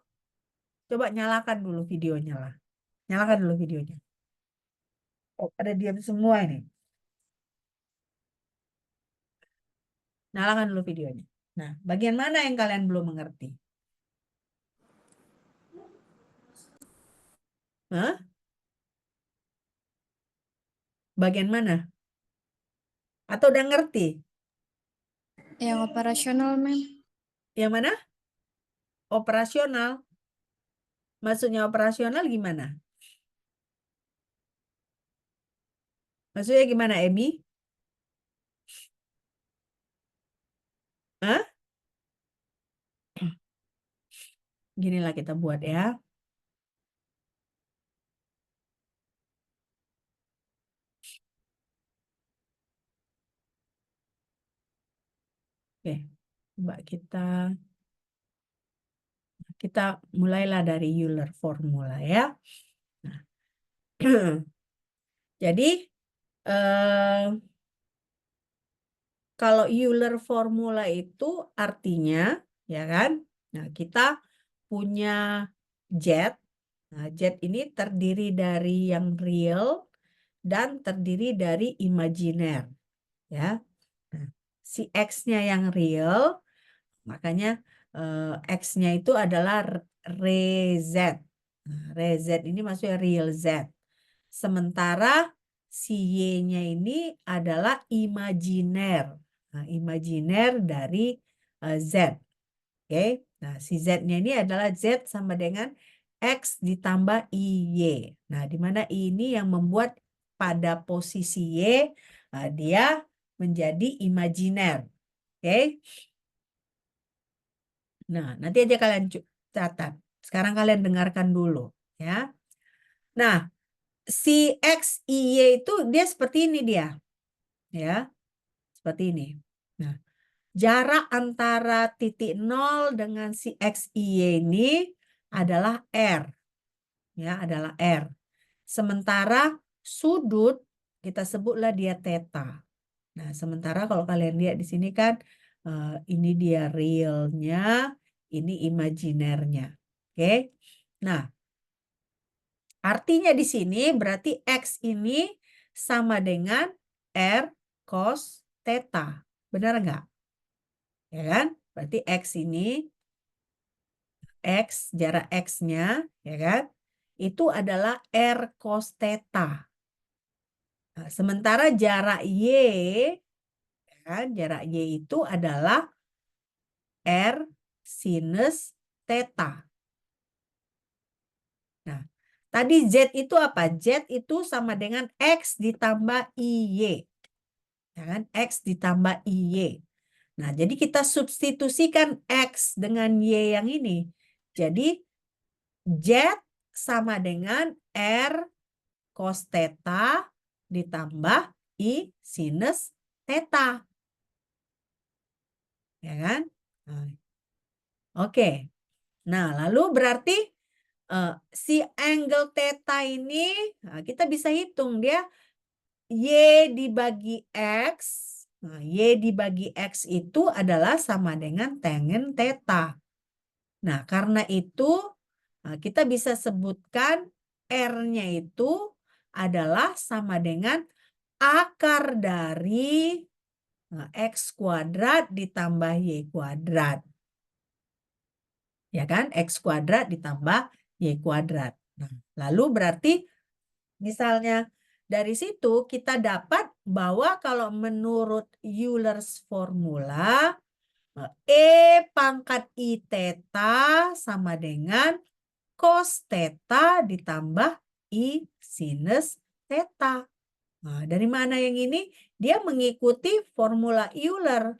Coba nyalakan dulu videonya lah. Nyalakan dulu videonya. Oh, ada diam semua ini. Nyalakan dulu videonya. Nah, bagian mana yang kalian belum mengerti? Hah? Bagian mana? Atau udah ngerti? Yang operasional, Mem. Yang mana? Operasional. Maksudnya operasional gimana? Maksudnya gimana, Emi? Hah? Ginilah kita buat ya. Oke, coba kita mulailah dari Euler formula ya. Nah, jadi kalau Euler formula itu artinya ya kan? Nah, kita punya Z. Nah, Z ini terdiri dari yang real dan terdiri dari imajiner ya. Nah, si X-nya yang real, makanya X-nya itu adalah re Z. Nah, re Z ini maksudnya real Z. Sementara si Y-nya ini adalah imajiner. Nah, imajiner dari Z. Oke. Nah, si Z-nya ini adalah Z sama dengan X ditambah IY. Nah, di mana I ini yang membuat pada posisi Y dia menjadi imajiner. Oke. Nah, nanti aja kalian catat. Sekarang kalian dengarkan dulu. Ya. Nah, si X, Y itu dia seperti ini dia. Ya, seperti ini. Nah, jarak antara titik 0 dengan si X, Y ini adalah R. Ya, adalah R. Sementara sudut kita sebutlah dia theta. Nah, sementara kalau kalian lihat di sini kan ini dia realnya, ini imajinernya. Oke. Nah, artinya di sini berarti X ini sama dengan R cos theta. Benar nggak? Ya kan? Berarti X ini, X, jarak X-nya, ya kan? Itu adalah R cos theta. Nah, sementara jarak Y, ya kan? Jarak Y itu adalah R sinus theta. Nah, tadi Z itu apa? Z itu sama dengan X ditambah IY. Ya kan? X ditambah IY. Nah, jadi kita substitusikan X dengan Y yang ini. Jadi, Z sama dengan R cos theta ditambah I sinus theta. Ya kan? Nah, Oke. Nah, lalu berarti si angle theta ini kita bisa hitung dia Y dibagi X. Nah, Y dibagi X itu adalah sama dengan tangen theta. Nah, karena itu kita bisa sebutkan R-nya itu adalah sama dengan akar dari X kuadrat ditambah Y kuadrat. Ya kan? X kuadrat ditambah Y kuadrat. Nah, lalu berarti misalnya dari situ kita dapat bahwa kalau menurut Euler's formula E pangkat I theta sama dengan cos theta ditambah I sinus theta. Nah, dari mana yang ini? Dia mengikuti formula Euler.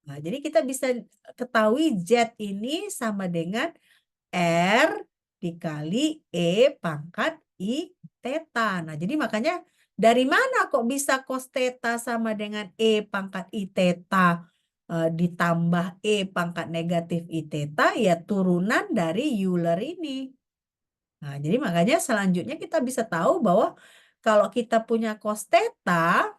Nah, jadi kita bisa ketahui Z ini sama dengan R dikali E pangkat I theta. Nah, jadi makanya dari mana kok bisa cos theta sama dengan E pangkat I theta ditambah E pangkat negatif I theta? Ya turunan dari Euler ini. Nah, jadi makanya selanjutnya kita bisa tahu bahwa kalau kita punya cos theta,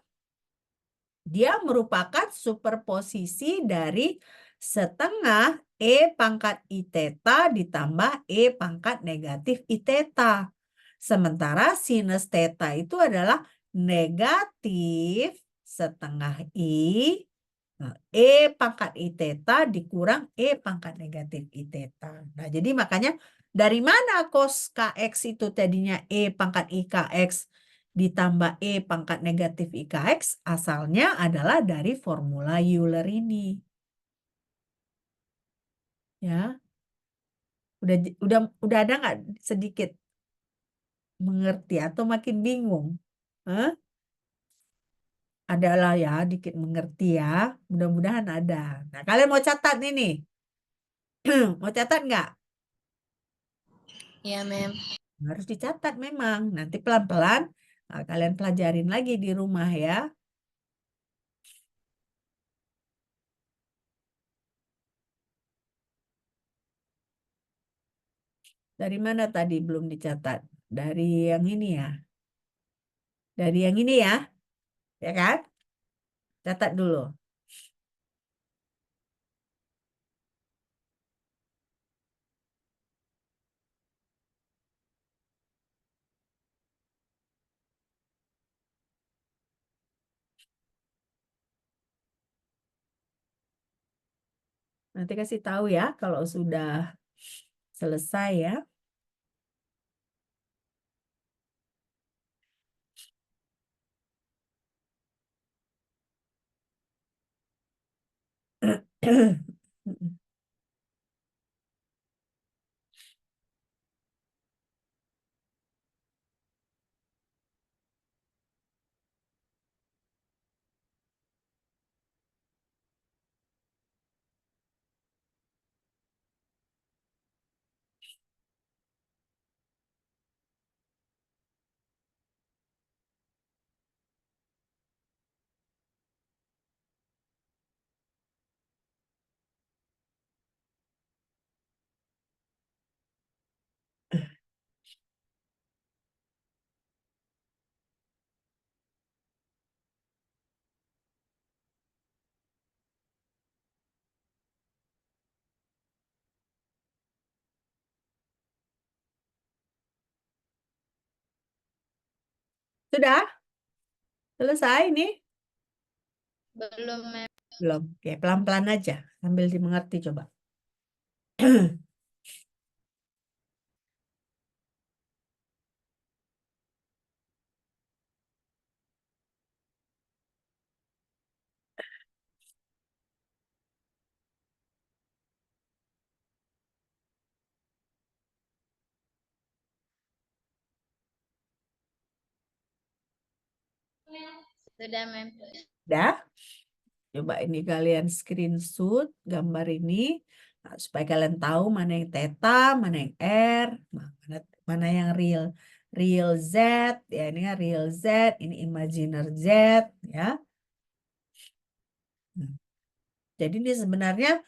dia merupakan superposisi dari setengah E pangkat I theta ditambah E pangkat negatif I theta. Sementara sinus theta itu adalah negatif setengah I E pangkat I theta dikurang E pangkat negatif I theta. Nah, jadi makanya dari mana cos KX itu tadinya E pangkat IKX ditambah E pangkat negatif IKX, asalnya adalah dari formula Euler ini. Ya. Udah ada nggak sedikit mengerti atau makin bingung? Hah? Adalah ya, dikit mengerti ya. Mudah-mudahan ada. Nah, kalian mau catat ini? Mau catat nggak? Ya, Mem. Harus dicatat memang. Nanti pelan-pelan kalian pelajarin lagi di rumah ya. Dari mana tadi belum dicatat? Dari yang ini ya. Dari yang ini ya. Ya kan? Catat dulu. Nanti kasih tahu ya kalau sudah selesai ya. Sudah? Selesai nih? Belum, Mem. Belum. Oke, pelan-pelan aja sambil dimengerti coba. Sudah, Mem. Udah? Coba ini kalian screenshot gambar ini supaya kalian tahu mana yang theta, mana yang R, mana yang real Z ya, ini kan real Z, ini imaginer Z ya. Jadi ini sebenarnya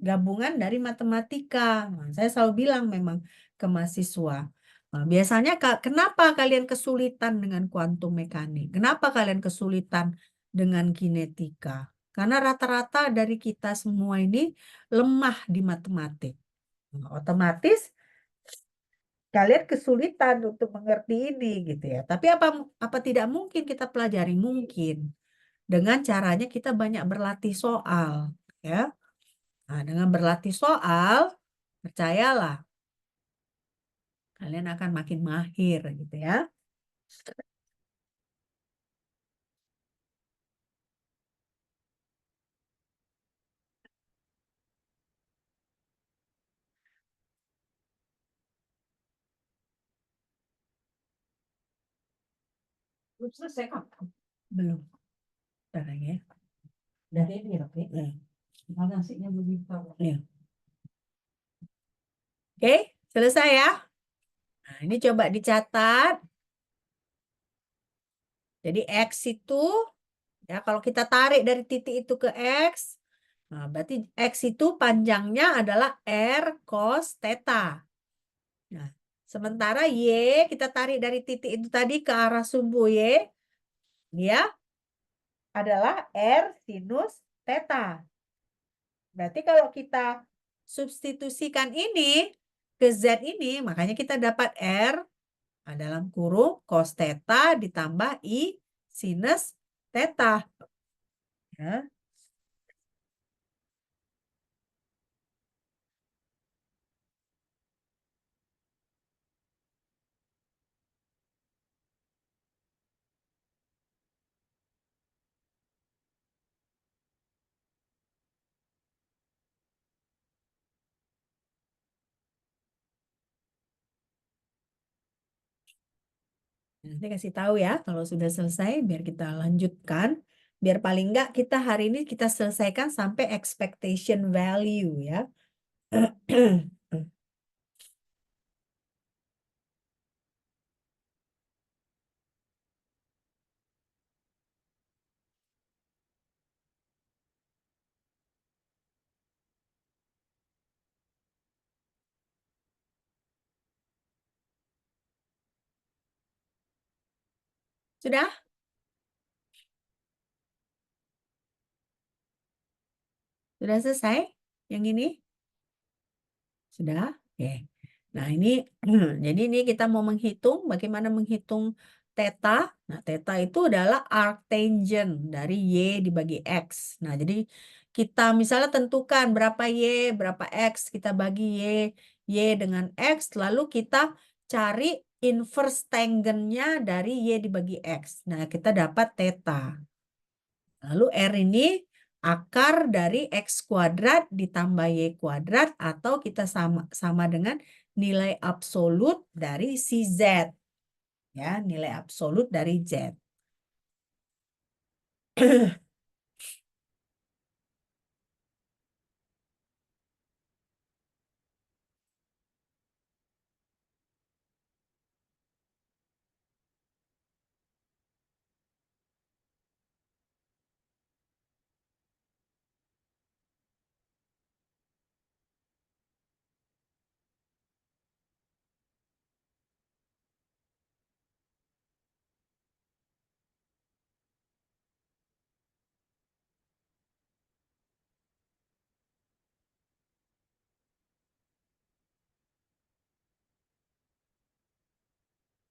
gabungan dari matematika. Nah, saya selalu bilang memang ke mahasiswa. Nah, biasanya kenapa kalian kesulitan dengan kuantum mekanik? Kenapa kalian kesulitan dengan kinetika? Karena rata-rata dari kita semua ini lemah di matematik. Nah, otomatis kalian kesulitan untuk mengerti ini gitu ya. Tapi apa tidak mungkin kita pelajari? Mungkin. Dengan caranya kita banyak berlatih soal, ya. Nah, dengan berlatih soal, percayalah kalian akan makin mahir gitu ya. Belum selesai kan? Belum. Bentar lagi ya. Udah ini ya, Oke. Mana nasinya begitu? Ya. Oke, selesai ya. Nah, ini coba dicatat. Jadi X itu, ya kalau kita tarik dari titik itu ke X, nah berarti X itu panjangnya adalah R cos theta. Nah, sementara Y kita tarik dari titik itu tadi ke arah sumbu Y, dia adalah R sinus theta. Berarti kalau kita substitusikan ini ke Z ini, makanya kita dapat R dalam kurung cos theta ditambah I sinus theta. Ya. Nanti kasih tahu ya kalau sudah selesai biar kita lanjutkan. Biar paling enggak kita hari ini kita selesaikan sampai expectation value ya. Sudah? Sudah selesai yang ini? Sudah? Oke. Nah, ini jadi ini kita mau menghitung bagaimana menghitung theta. Nah, theta itu adalah arctangent dari Y dibagi X. Nah, jadi kita misalnya tentukan berapa Y, berapa X, kita bagi Y dengan X, lalu kita cari inverse tangentnya dari Y dibagi X. Nah, kita dapat theta. Lalu R ini akar dari X kuadrat ditambah Y kuadrat atau kita sama dengan nilai absolut dari si Z. Ya, nilai absolut dari Z.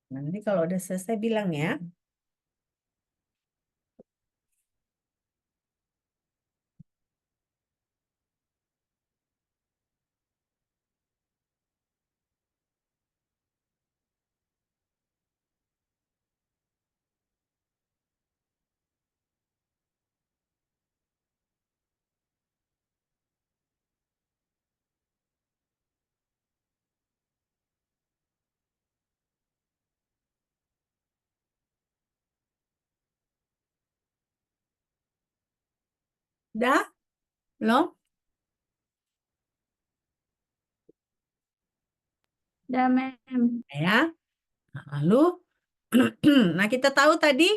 Nanti kalau udah selesai bilang ya. Udah? Belum? Udah, Mem. Ya. Nah, lalu, nah kita tahu tadi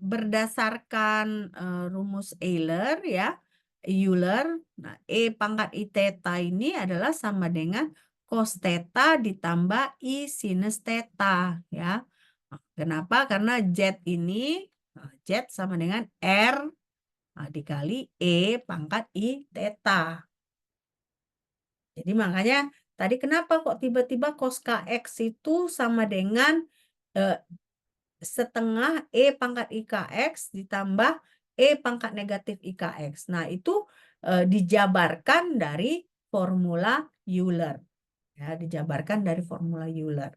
berdasarkan rumus Euler ya, Euler. Nah, E pangkat I theta ini adalah sama dengan cos theta ditambah I sinus theta, ya. Kenapa? Karena Z ini, Z sama dengan R dikali E pangkat I theta. Jadi makanya tadi kenapa kok tiba-tiba cos KX itu sama dengan setengah E pangkat IKX ditambah E pangkat negatif IKX. Nah, itu dijabarkan dari formula Euler. Ya, dijabarkan dari formula Euler.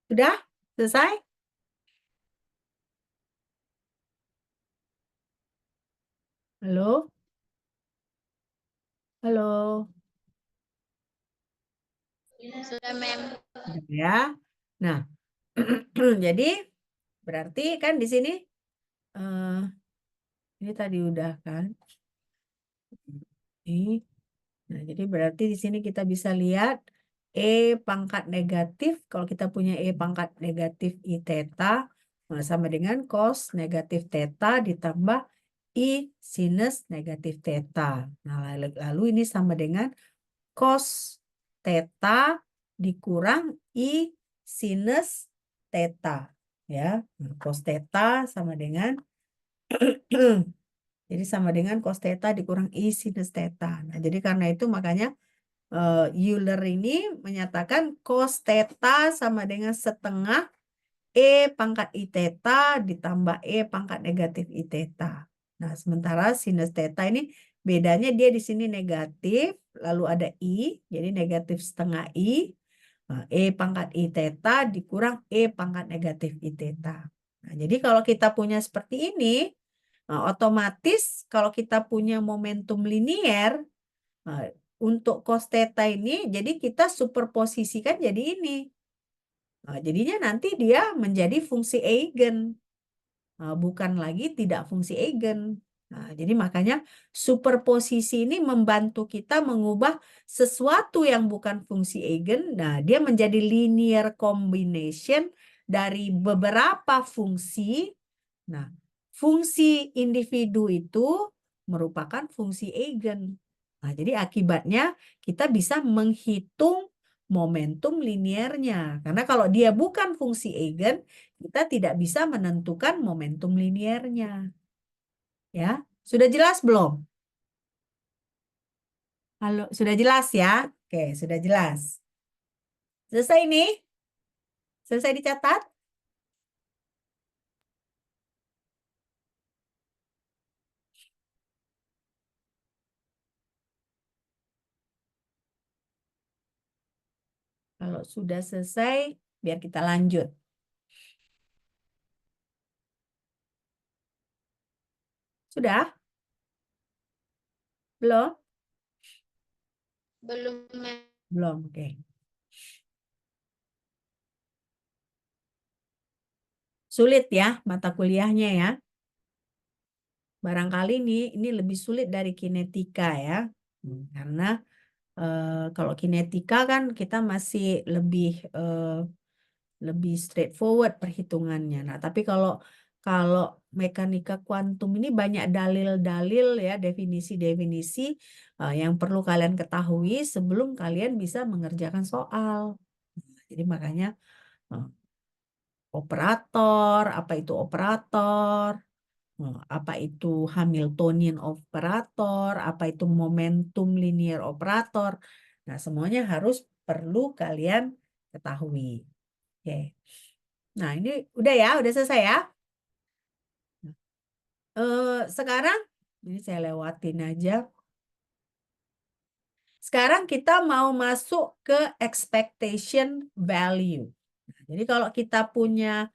Sudah? Selesai? Halo? Halo? Sudah, Mem. Sudah ya. Nah, jadi berarti kan di sini ini tadi udah kan? Ini. Nah, jadi berarti di sini kita bisa lihat E pangkat negatif, kalau kita punya E pangkat negatif I theta, sama dengan cos negatif theta ditambah I sinus negatif theta. Nah, lalu ini sama dengan cos theta dikurang I sinus theta. Ya, nah, cos theta sama dengan jadi sama dengan cos theta dikurang I sinus theta. Nah, jadi karena itu makanya Euler ini menyatakan cos theta sama dengan setengah E pangkat I theta ditambah E pangkat negatif I theta. Nah, sementara sinus theta ini bedanya dia di sini negatif, lalu ada I, jadi negatif setengah I. Nah, E pangkat I theta dikurang E pangkat negatif I theta. Nah, jadi kalau kita punya seperti ini, otomatis kalau kita punya momentum linier, untuk cos theta ini, jadi kita superposisikan jadi ini. Nah, jadinya nanti dia menjadi fungsi eigen, bukan lagi tidak fungsi eigen. Nah, jadi makanya superposisi ini membantu kita mengubah sesuatu yang bukan fungsi eigen. Nah, dia menjadi linear combination dari beberapa fungsi. Nah, fungsi individu itu merupakan fungsi eigen. Nah, jadi akibatnya kita bisa menghitung momentum linearnya. Karena kalau dia bukan fungsi eigen, kita tidak bisa menentukan momentum linearnya. Ya, sudah jelas belum? Halo, sudah jelas ya? Oke, sudah jelas. Selesai nih? Selesai dicatat? Kalau sudah selesai, biar kita lanjut. Sudah? Belum? Belum, Mem. Belum, oke. Sulit ya mata kuliahnya ya. Barangkali ini lebih sulit dari kinetika ya. Karena kalau kinetika kan kita masih lebih straightforward perhitungannya. Nah, tapi kalau kalau mekanika kuantum ini banyak dalil-dalil ya, definisi-definisi yang perlu kalian ketahui sebelum kalian bisa mengerjakan soal. Jadi makanya operator, apa itu operator, apa itu Hamiltonian operator, apa itu momentum linear operator. Nah, semuanya harus perlu kalian ketahui. Oke. Nah, ini udah ya, udah selesai ya. Sekarang ini saya lewatin aja. Sekarang kita mau masuk ke expectation value. Nah, jadi kalau kita punya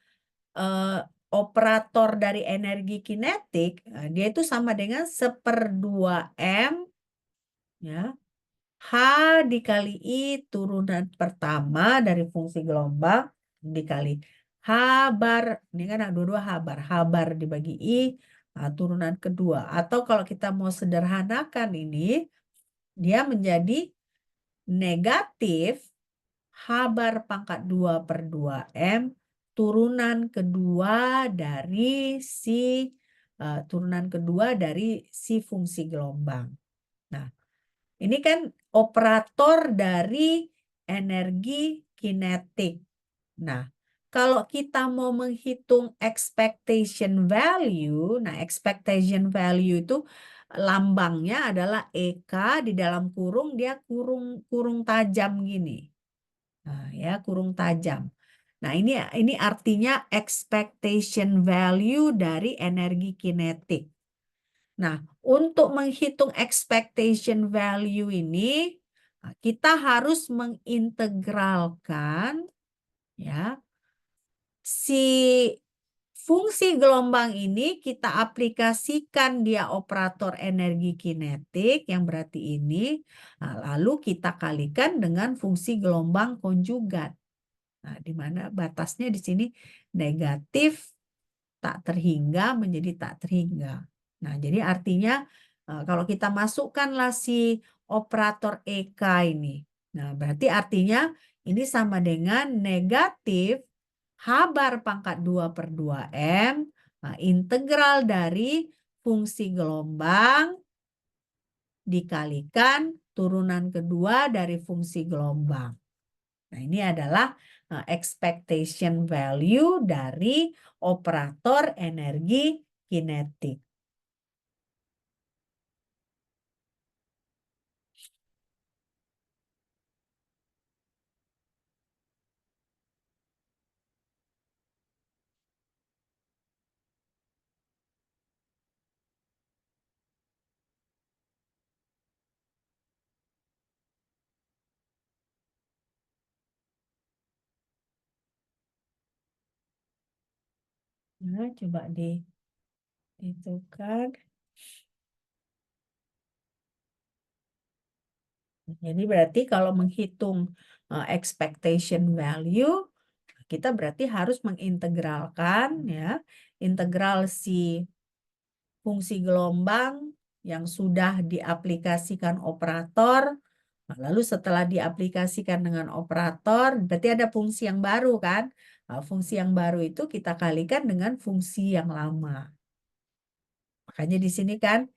operator dari energi kinetik, dia itu sama dengan 1/2M ya, H dikali I turunan pertama dari fungsi gelombang dikali H bar, ini kan dua-dua H bar dibagi I, turunan kedua. Atau kalau kita mau sederhanakan ini, dia menjadi negatif H bar pangkat 2/2M turunan kedua dari si fungsi gelombang. Nah, ini kan operator dari energi kinetik. Nah, kalau kita mau menghitung expectation value, nah expectation value itu lambangnya adalah EK di dalam kurung, dia kurung tajam gini. Nah, ya, kurung tajam. Nah, ini artinya expectation value dari energi kinetik. Nah, untuk menghitung expectation value ini, kita harus mengintegralkan ya si fungsi gelombang ini, kita aplikasikan dia operator energi kinetik yang berarti ini, lalu kita kalikan dengan fungsi gelombang konjugat. Nah, di mana batasnya di sini negatif tak terhingga menjadi tak terhingga. Nah, jadi artinya kalau kita masukkanlah si operator EK ini. Nah, berarti artinya ini sama dengan negatif H bar pangkat 2/2M integral dari fungsi gelombang dikalikan turunan kedua dari fungsi gelombang. Nah, ini adalah expectation value dari operator energi kinetik. Nah, coba itu kan. Jadi berarti kalau menghitung expectation value, kita berarti harus mengintegralkan ya, integral si fungsi gelombang yang sudah diaplikasikan operator. Nah, lalu setelah diaplikasikan dengan operator, berarti ada fungsi yang baru kan? Nah, fungsi yang baru itu kita kalikan dengan fungsi yang lama. Makanya di sini kan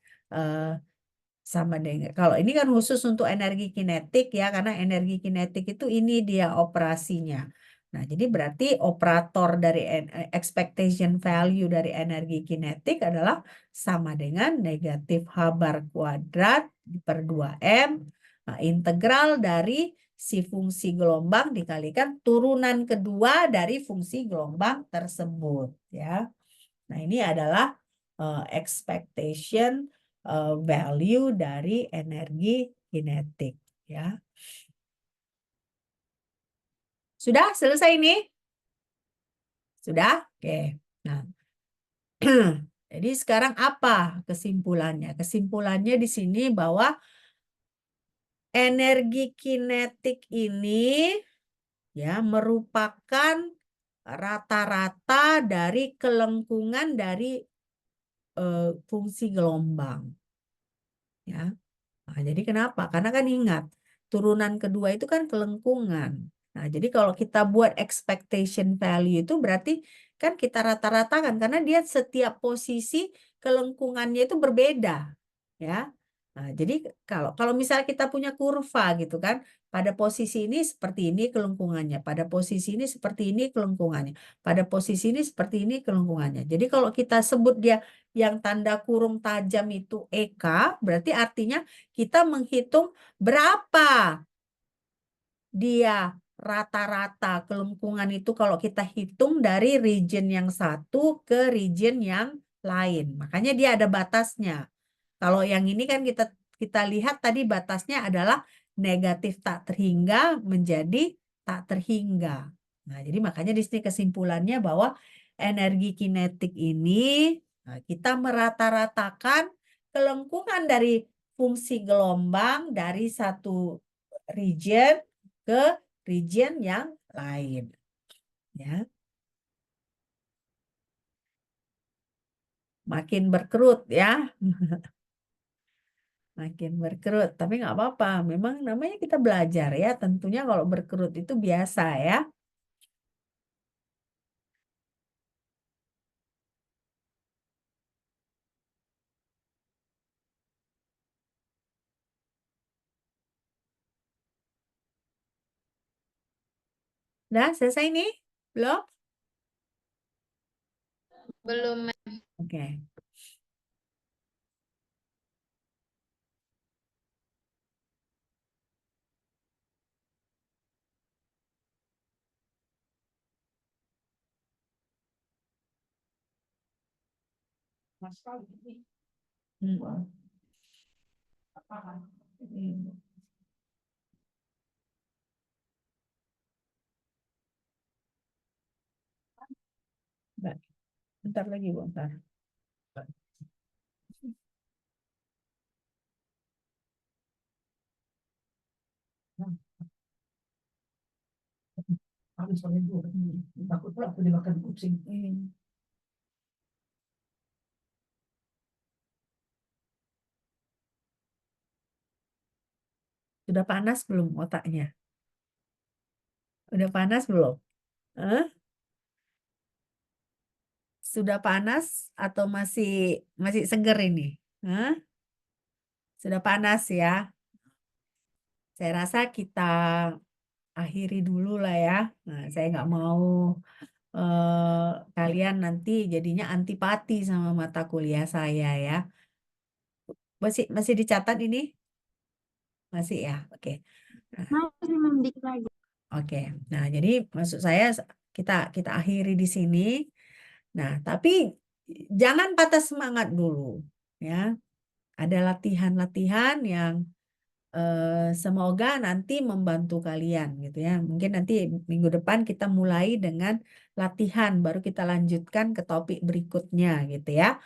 sama dengan, kalau ini kan khusus untuk energi kinetik ya, karena energi kinetik itu ini dia operasinya. Nah, jadi berarti operator dari expectation value dari energi kinetik adalah sama dengan negatif H bar kuadrat per 2M integral dari si fungsi gelombang dikalikan turunan kedua dari fungsi gelombang tersebut ya. Nah, ini adalah expectation value dari energi kinetik ya. Sudah selesai ini? Sudah? Oke. Nah, jadi sekarang apa kesimpulannya? Kesimpulannya di sini bahwa energi kinetik ini ya merupakan rata-rata dari kelengkungan dari fungsi gelombang. Ya. Nah, jadi kenapa? Karena kan ingat, turunan kedua itu kan kelengkungan. Nah, jadi kalau kita buat expectation value itu berarti kan kita rata-ratakan karena dia setiap posisi kelengkungannya itu berbeda, ya. Nah, jadi kalau misalnya kita punya kurva gitu kan, pada posisi ini seperti ini kelengkungannya, pada posisi ini seperti ini kelengkungannya, pada posisi ini seperti ini kelengkungannya. Jadi kalau kita sebut dia yang tanda kurung tajam itu EK, berarti artinya kita menghitung berapa dia rata-rata kelengkungan itu kalau kita hitung dari region yang satu ke region yang lain. Makanya dia ada batasnya. Kalau yang ini kan kita lihat tadi batasnya adalah negatif tak terhingga menjadi tak terhingga. Nah, jadi makanya di sini kesimpulannya bahwa energi kinetik ini kita merata-ratakan kelengkungan dari fungsi gelombang dari satu region ke region yang lain. Ya. Makin berkerut ya. Makin berkerut, tapi nggak apa-apa. Memang namanya kita belajar ya. Tentunya kalau berkerut itu biasa ya. Udah selesai nih? Belum? Belum, Oke. Hmm. Hmm. Bentar lagi, bentar. Takut pula aku dimakan kucing. Sudah panas belum otaknya? Udah panas belum? Hah? Sudah panas atau masih seger ini? Hah? Sudah panas ya. Saya rasa kita akhiri dulu lah ya. Nah, saya nggak mau kalian nanti jadinya antipati sama mata kuliah saya ya. Masih dicatat ini? Masih ya. Oke. Masih dikit lagi. Oke. Nah, jadi maksud saya kita akhiri di sini. Nah, tapi jangan patah semangat dulu ya. Ada latihan-latihan yang semoga nanti membantu kalian gitu ya. Mungkin nanti minggu depan kita mulai dengan latihan, baru kita lanjutkan ke topik berikutnya gitu ya.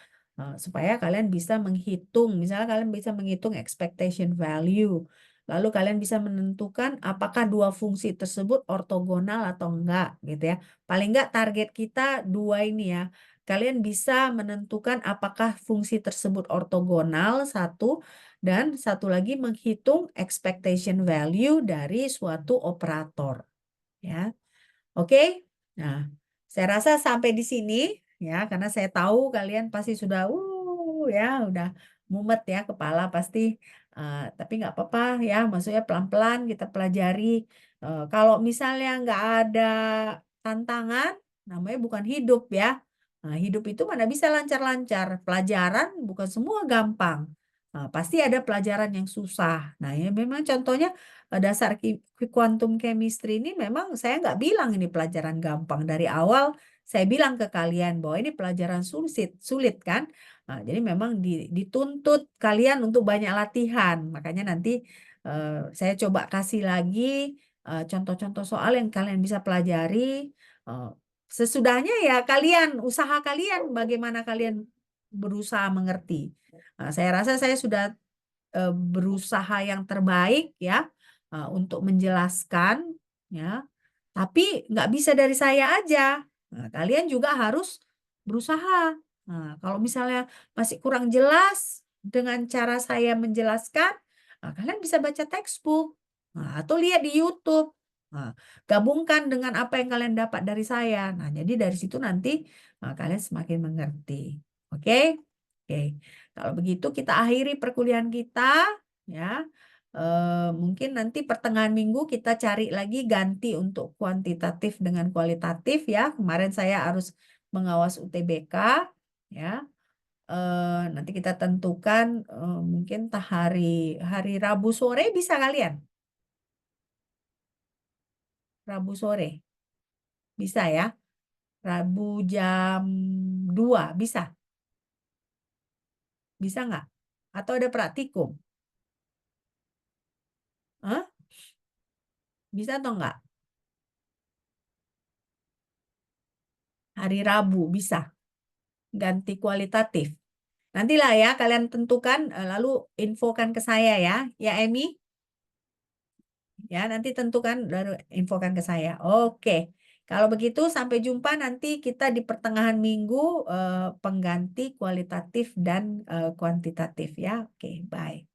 Supaya kalian bisa menghitung, misalnya kalian bisa menghitung expectation value. Lalu kalian bisa menentukan apakah dua fungsi tersebut ortogonal atau enggak gitu ya. Paling enggak target kita dua ini ya. Kalian bisa menentukan apakah fungsi tersebut ortogonal satu, dan satu lagi menghitung expectation value dari suatu operator. Ya, oke. Nah, saya rasa sampai di sini ya, karena saya tahu kalian pasti sudah, ya, udah mumet ya kepala pasti. Tapi nggak apa-apa ya, maksudnya pelan-pelan kita pelajari. Kalau misalnya nggak ada tantangan, namanya bukan hidup ya. Nah, hidup itu mana bisa lancar-lancar. Pelajaran bukan semua gampang. Nah, pasti ada pelajaran yang susah. Nah, ya memang contohnya dasar quantum chemistry ini memang saya nggak bilang ini pelajaran gampang. Dari awal saya bilang ke kalian bahwa ini pelajaran sulit kan. Nah, jadi memang dituntut kalian untuk banyak latihan. Makanya nanti saya coba kasih lagi contoh-contoh soal yang kalian bisa pelajari. Eh, Sesudahnya ya kalian, usaha kalian bagaimana kalian berusaha mengerti. Nah, saya rasa saya sudah berusaha yang terbaik ya untuk menjelaskan ya. Tapi nggak bisa dari saya aja. Nah, kalian juga harus berusaha. Nah, kalau misalnya masih kurang jelas dengan cara saya menjelaskan, nah, kalian bisa baca textbook atau lihat di YouTube. Nah, gabungkan dengan apa yang kalian dapat dari saya. Nah, jadi dari situ nanti kalian semakin mengerti. Oke? Oke. Kalau begitu kita akhiri perkuliahan kita ya. Mungkin nanti pertengahan minggu kita cari lagi ganti untuk kuantitatif dengan kualitatif ya. Kemarin saya harus mengawas UTBK ya. Nanti kita tentukan mungkin hari Rabu sore bisa kalian? Rabu sore. Bisa ya? Rabu jam 2 bisa? Bisa nggak? Atau ada praktikum? Hah? Bisa atau nggak? Hari Rabu bisa? Ganti kualitatif. Nantilah ya kalian tentukan lalu infokan ke saya ya. Ya Emi? Ya nanti tentukan lalu infokan ke saya. Oke. Kalau begitu sampai jumpa nanti kita di pertengahan minggu pengganti kualitatif dan kuantitatif ya. Oke, bye.